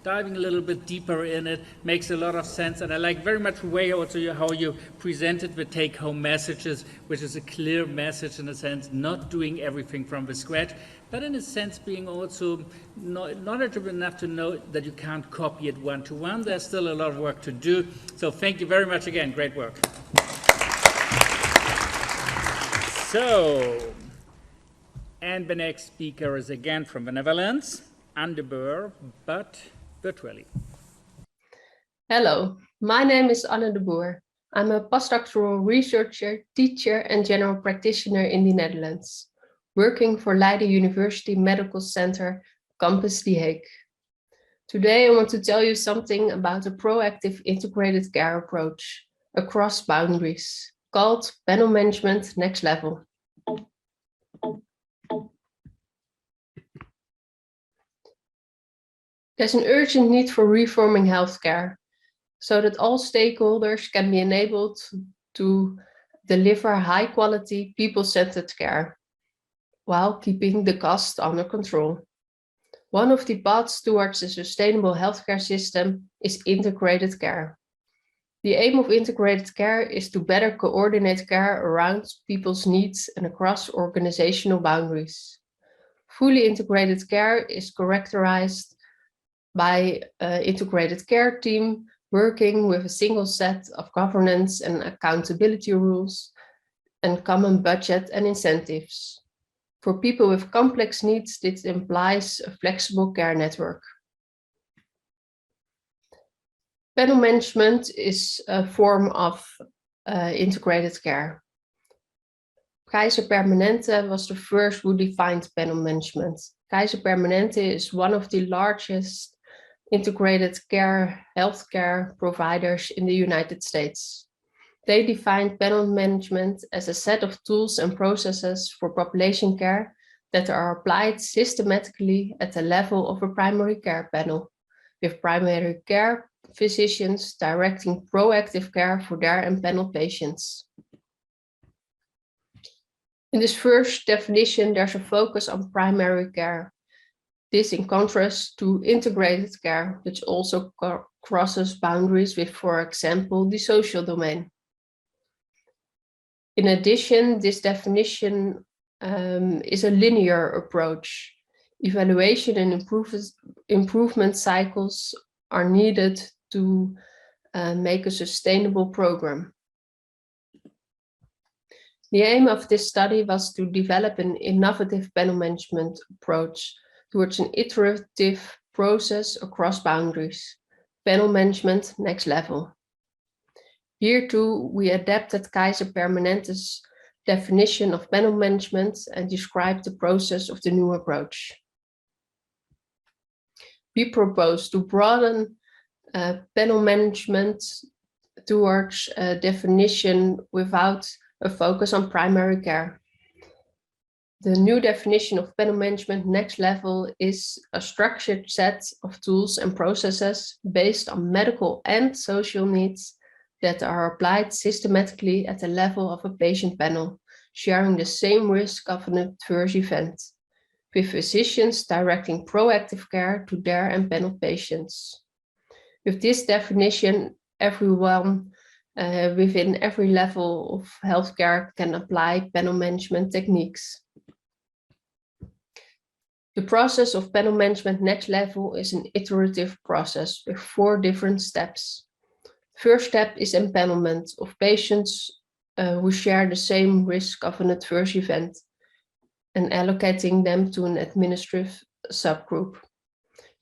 diving a little bit deeper in it, makes a lot of sense. And I like very much the way also how you presented the take-home messages, which is a clear message in a sense, not doing everything from the scratch, but in a sense being also knowledgeable enough to know that you can't copy it one-to-one. There's still a lot of work to do. So thank you very much again. Great work. So, and the next speaker is again from the Netherlands, Anne de Boer, but virtually. Hello, my name is Anne de Boer. I'm a postdoctoral researcher, teacher, and general practitioner in the Netherlands, working for Leiden University Medical Center, Campus The Hague. Today, I want to tell you something about a proactive integrated care approach across boundaries, called Panel Management Next Level. There's an urgent need for reforming healthcare so that all stakeholders can be enabled to deliver high quality, people-centered care while keeping the cost under control. One of the paths towards a sustainable healthcare system is integrated care. The aim of integrated care is to better coordinate care around people's needs and across organizational boundaries. Fully integrated care is characterized by an integrated care team working with a single set of governance and accountability rules and common budget and incentives. For people with complex needs, this implies a flexible care network. Panel management is a form of integrated care. Kaiser Permanente was the first who defined panel management. Kaiser Permanente is one of the largest integrated care healthcare providers in the United States. They defined panel management as a set of tools and processes for population care that are applied systematically at the level of a primary care panel, with primary care physicians directing proactive care for their and panel patients. In this first definition, there's a focus on primary care. This in contrast to integrated care, which also crosses boundaries with, for example, the social domain. In addition, this definition is a linear approach. Evaluation and improvement cycles are needed to make a sustainable program. The aim of this study was to develop an innovative panel management approach towards an iterative process across boundaries. Panel management next level. Here too, we adapted Kaiser Permanente's definition of panel management and described the process of the new approach. We propose to broaden panel management towards a definition without a focus on primary care. The new definition of panel management next level is a structured set of tools and processes based on medical and social needs that are applied systematically at the level of a patient panel, sharing the same risk of an adverse event, with physicians directing proactive care to their and panel patients. With this definition, everyone within every level of healthcare can apply panel management techniques. The process of panel management next level is an iterative process with 4 different steps. First step is empanelment of patients who share the same risk of an adverse event and allocating them to an administrative subgroup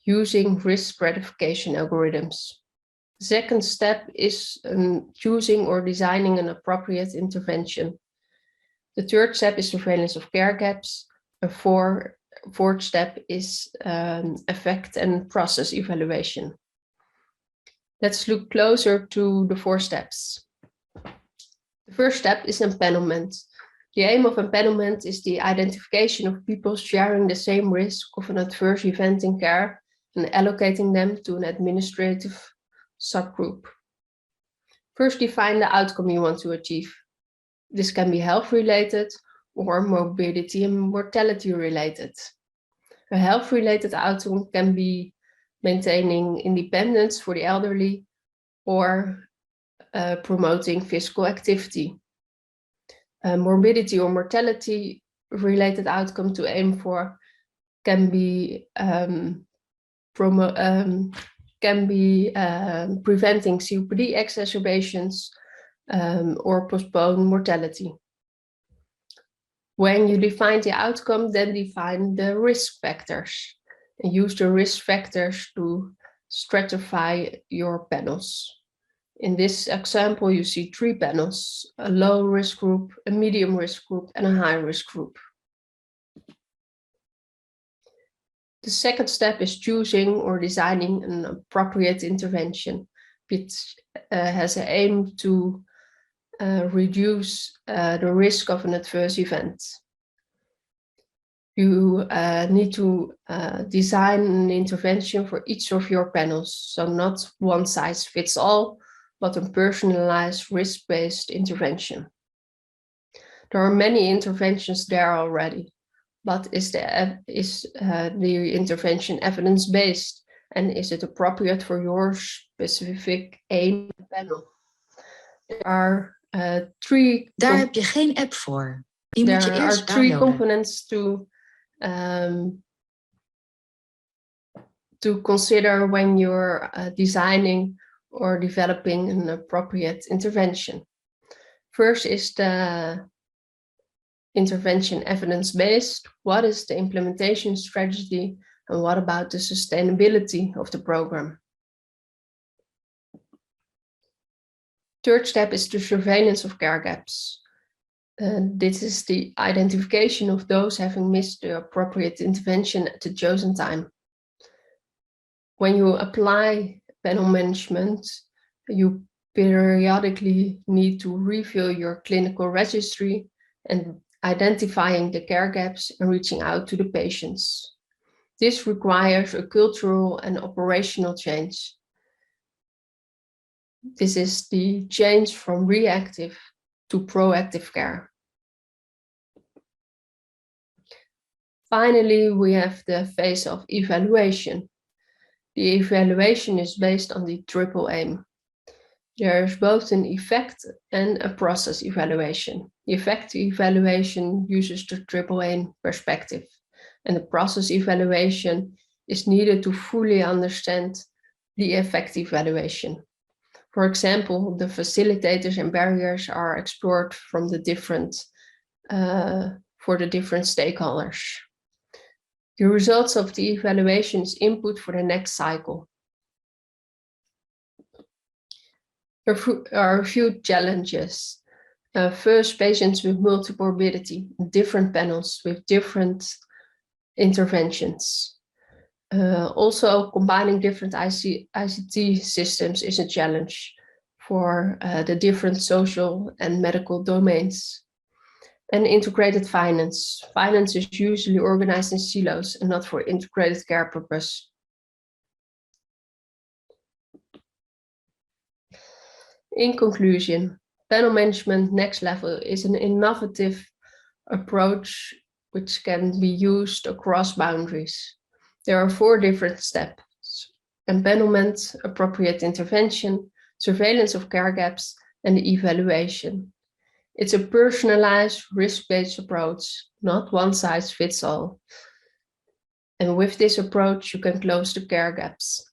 using risk stratification algorithms. The second step is choosing or designing an appropriate intervention. The third step is surveillance of care gaps. A fourth step is effect and process evaluation. Let's look closer to the 4 steps. The first step is empanelment. The aim of empanelment is the identification of people sharing the same risk of an adverse event in care and allocating them to an administrative subgroup. First, define the outcome you want to achieve. This can be health-related or morbidity and mortality related. A health-related outcome can be maintaining independence for the elderly or promoting physical activity. A morbidity or mortality related outcome to aim for can be preventing COPD exacerbations or postpone mortality. When you define the outcome, then define the risk factors and use the risk factors to stratify your panels. In this example, you see 3 panels: a low risk group, a medium risk group, and a high risk group. The second step is choosing or designing an appropriate intervention, which has an aim to reduce the risk of an adverse event. You need to design an intervention for each of your panels, so not one size fits all, but a personalized risk-based intervention. There are many interventions there already, but is the intervention evidence-based, and is it appropriate for your specific aim panel? There are 3. Daar heb je geen app voor. Die moet je There are eerst 3 downloaden. components to consider when you're designing or developing an appropriate intervention. First is the intervention evidence-based. What is the implementation strategy, and what about the sustainability of the program? Third step is the surveillance of care gaps. This is the identification of those having missed the appropriate intervention at the chosen time. When you apply panel management, you periodically need to review your clinical registry and identifying the care gaps and reaching out to the patients. This requires a cultural and operational change. This is the change from reactive to proactive care. Finally, we have the phase of evaluation. The evaluation is based on the triple aim. There is both an effect and a process evaluation. The effect evaluation uses the triple aim perspective, and the process evaluation is needed to fully understand the effect evaluation. For example, the facilitators and barriers are explored from the for the different stakeholders. The results of the evaluation is input for the next cycle. There are a few challenges. First, patients with multiple morbidity, different panels with different interventions. Also, combining different ICT systems is a challenge for the different social and medical domains. And integrated finance. Finance is usually organized in silos and not for integrated care purpose. In conclusion, panel management next level is an innovative approach which can be used across boundaries. There are 4 different steps: empanelment, appropriate intervention, surveillance of care gaps, and the evaluation. It's a personalized, risk-based approach, not one size fits all. And with this approach, you can close the care gaps.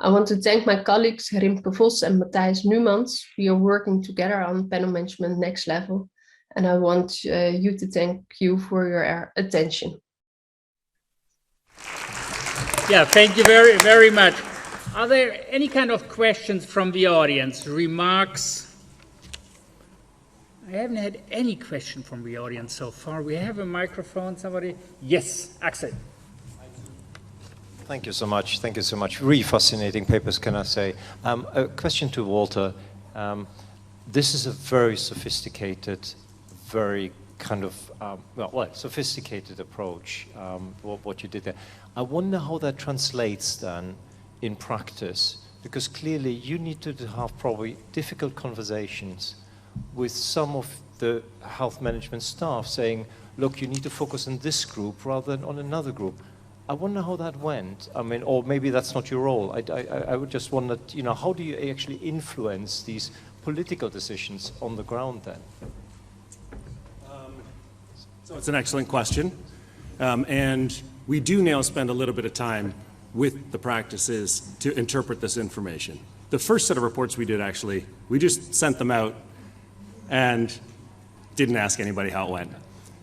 I want to thank my colleagues Rimke Vos and Matthijs Numans. We are working together on panel management next level. And I want you to thank you for your attention. Yeah, thank you very, very much. Are there any kind of questions from the audience, remarks? I haven't had any question from the audience so far. We have a microphone, somebody? Yes, Axel. Thank you so much. Thank you so much. Really fascinating papers, can I say. A question to Walter. This is a very sophisticated, very kind of, sophisticated approach, what you did there. I wonder how that translates then in practice, because clearly you need to have probably difficult conversations with some of the health management staff saying, look, you need to focus on this group rather than on another group. I wonder how that went. I mean, or maybe that's not your role. I would just wonder, how do you actually influence these political decisions on the ground then? So it's an excellent question. And we do now spend a little bit of time with the practices to interpret this information. The first set of reports we did, actually, we just sent them out and didn't ask anybody how it went.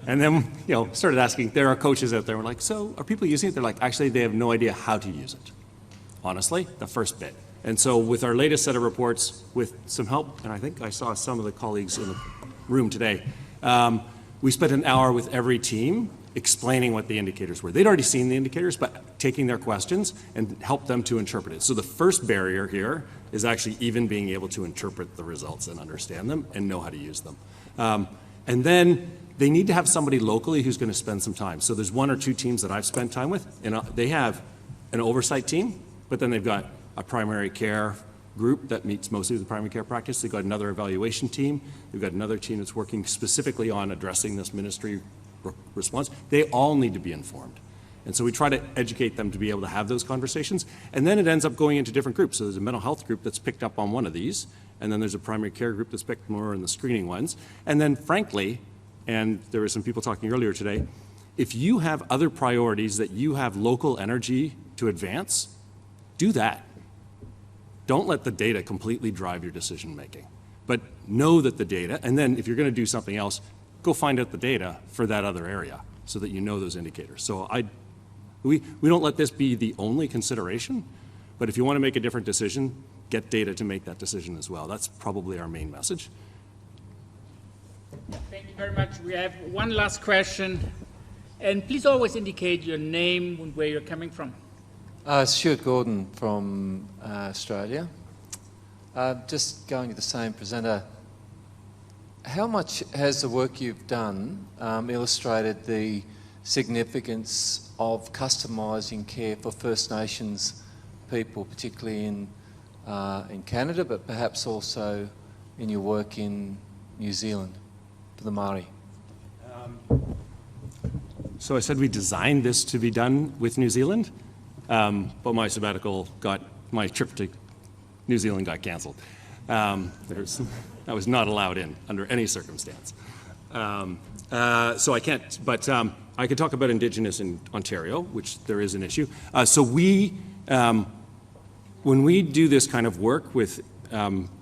And then, started asking, there are coaches out there, we're like, so are people using it? They're like, actually, they have no idea how to use it. Honestly, the first bit. And so with our latest set of reports, with some help, and I think I saw some of the colleagues in the room today, we spent an hour with every team explaining what the indicators were. They'd already seen the indicators, but taking their questions and help them to interpret it. So the first barrier here is actually even being able to interpret the results and understand them and know how to use them. And then they need to have somebody locally who's going to spend some time. So there's 1 or 2 teams that I've spent time with, and they have an oversight team, but then they've got a primary care group that meets mostly with the primary care practice. They've got another evaluation team. They've got another team that's working specifically on addressing this ministry response. They all need to be informed. And so we try to educate them to be able to have those conversations. And then it ends up going into different groups. So there's a mental health group that's picked up on one of these, and then there's a primary care group that's picked more in the screening ones. And then frankly, and there were some people talking earlier today, if you have other priorities that you have local energy to advance, do that. Don't let the data completely drive your decision making, but know that the data, and then if you're going to do something else, go find out the data for that other area so that you know those indicators. So we don't let this be the only consideration, but if you want to make a different decision, get data to make that decision as well. That's probably our main message. Thank you very much. We have one last question. And please always indicate your name and where you're coming from. Stuart Gordon from Australia. Just going to the same presenter, how much has the work you've done illustrated the significance of customising care for First Nations people, particularly in Canada, but perhaps also in your work in New Zealand for the Māori? So I said we designed this to be done with New Zealand, but my trip to New Zealand got canceled. I was not allowed in under any circumstance. So I can't, but I could talk about Indigenous in Ontario, which there is an issue. So when we do this kind of work with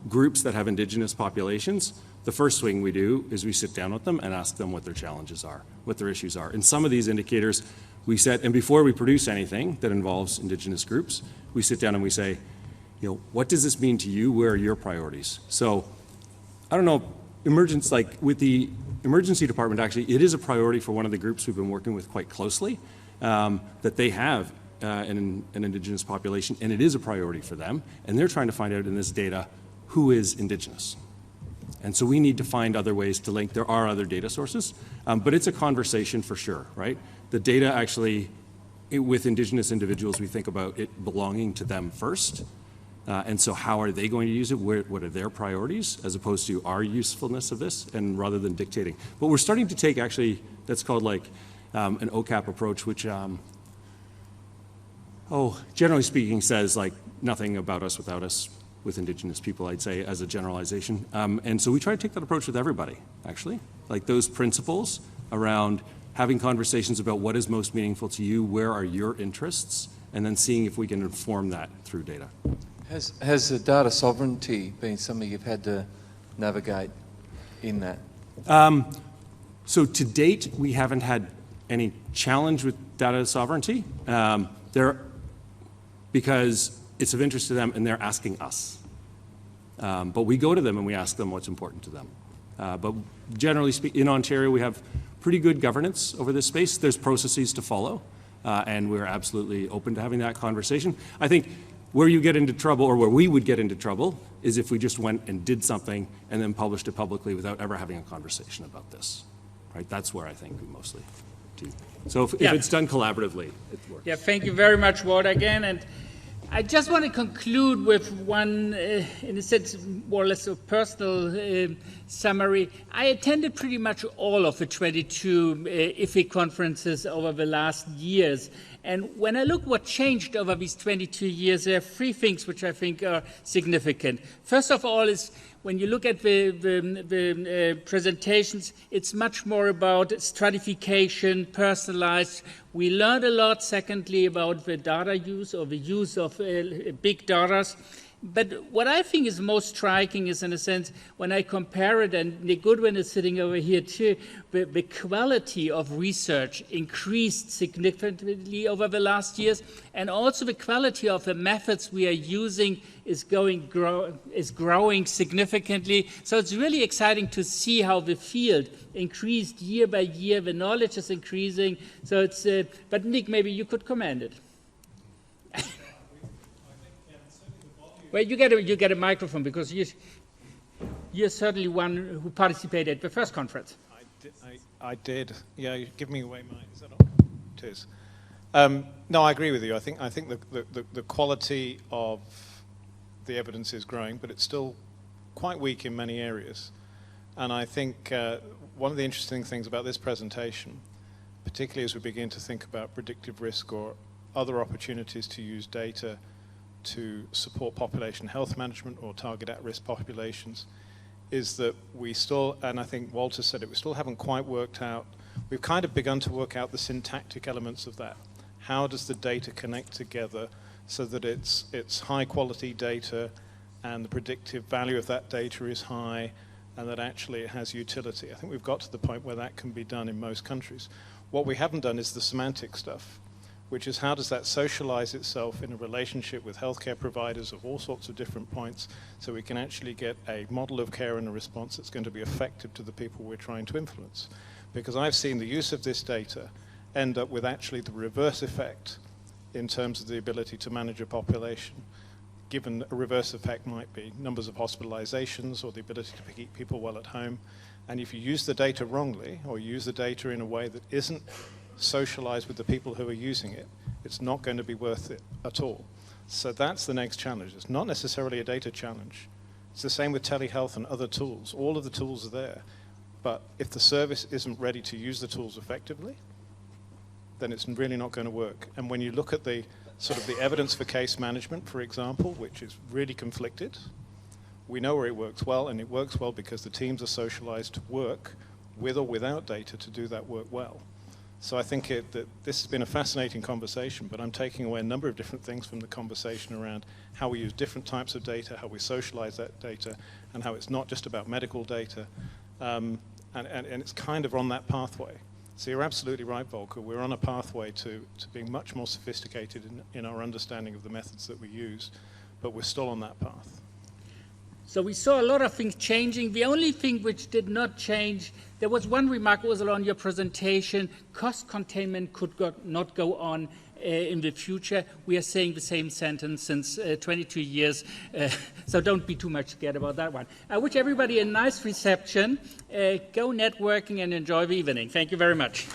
groups that have Indigenous populations, the first thing we do is we sit down with them and ask them what their challenges are, what their issues are. And some of these indicators we set, and before we produce anything that involves Indigenous groups, we sit down and we say, what does this mean to you? Where are your priorities? So, I don't know, with the emergency department, actually, it is a priority for one of the groups we've been working with quite closely, that they have an Indigenous population, and it is a priority for them, and they're trying to find out in this data who is Indigenous. And so we need to find other ways to link. There are other data sources, but it's a conversation for sure, right? The data actually, with Indigenous individuals, we think about it belonging to them first. And so how are they going to use it? What are their priorities as opposed to our usefulness of this, and rather than dictating. But we're starting to take actually, that's called like an OCAP approach, which, generally speaking says like nothing about us without us with Indigenous people, I'd say, as a generalization. And so we try to take that approach with everybody, actually. Like those principles around having conversations about what is most meaningful to you, where are your interests, and then seeing if we can inform that through data. Has the data sovereignty been something you've had to navigate in that? So to date, we haven't had any challenge with data sovereignty because it's of interest to them and they're asking us. But we go to them and we ask them what's important to them. But generally speaking, in Ontario, we have pretty good governance over this space. There's processes to follow, and we're absolutely open to having that conversation. I think where you get into trouble, or where we would get into trouble, is if we just went and did something and then published it publicly without ever having a conversation about this, right? That's where I think we mostly do. So if it's done collaboratively, it works. Yeah, thank you very much, Walter, again. And I just want to conclude with one, in a sense, more or less a personal summary. I attended pretty much all of the 22 IFIC conferences over the last years. And when I look what changed over these 22 years, there are three things which I think are significant. First of all is when you look at the presentations, it's much more about stratification, personalized. We learned a lot, secondly, about the data use or the use of big data. But what I think is most striking is, in a sense, when I compare it, and Nick Goodwin is sitting over here too, the quality of research increased significantly over the last years, and also the quality of the methods we are using is growing significantly. So it's really exciting to see how the field increased year by year. The knowledge is increasing. So it's, but Nick, maybe you could comment it. Well, you get a microphone because you're certainly one who participated at the first conference. I did. Yeah, you give me away mine. Is that on? It is. No, I agree with you. I think the quality of the evidence is growing, but it's still quite weak in many areas. And I think one of the interesting things about this presentation, particularly as we begin to think about predictive risk or other opportunities to use data to support population health management or target at-risk populations, is that we still, and I think Walter said it, we still haven't quite worked out, we've kind of begun to work out the syntactic elements of that. How does the data connect together so that it's high quality data and the predictive value of that data is high and that actually it has utility? I think we've got to the point where that can be done in most countries. What we haven't done is the semantic stuff, which is how does that socialize itself in a relationship with healthcare providers of all sorts of different points so we can actually get a model of care and a response that's going to be effective to the people we're trying to influence. Because I've seen the use of this data end up with actually the reverse effect in terms of the ability to manage a population. given a reverse effect might be numbers of hospitalizations or the ability to keep people well at home. And if you use the data wrongly, or use the data in a way that isn't socialized with the people who are using it, it's not going to be worth it at all. So that's the next challenge. It's not necessarily a data challenge. It's the same with telehealth and other tools. All of the tools are there. But if the service isn't ready to use the tools effectively, then it's really not going to work. And when you look at the sort of the evidence for case management, for example, which is really conflicted, we know where it works well, and it works well because the teams are socialized to work with or without data to do that work well. So I think that this has been a fascinating conversation, but I'm taking away a number of different things from the conversation around how we use different types of data, how we socialize that data, and how it's not just about medical data. And it's kind of on that pathway. So you're absolutely right, Volker. We're on a pathway to being much more sophisticated in our understanding of the methods that we use, but we're still on that path. So we saw a lot of things changing. The only thing which did not change, there was one remark, Ursula, on your presentation, cost containment could not go on in the future. We are saying the same sentence since 22 years, so don't be too much scared about that one. I wish everybody a nice reception. Go networking and enjoy the evening. Thank you very much.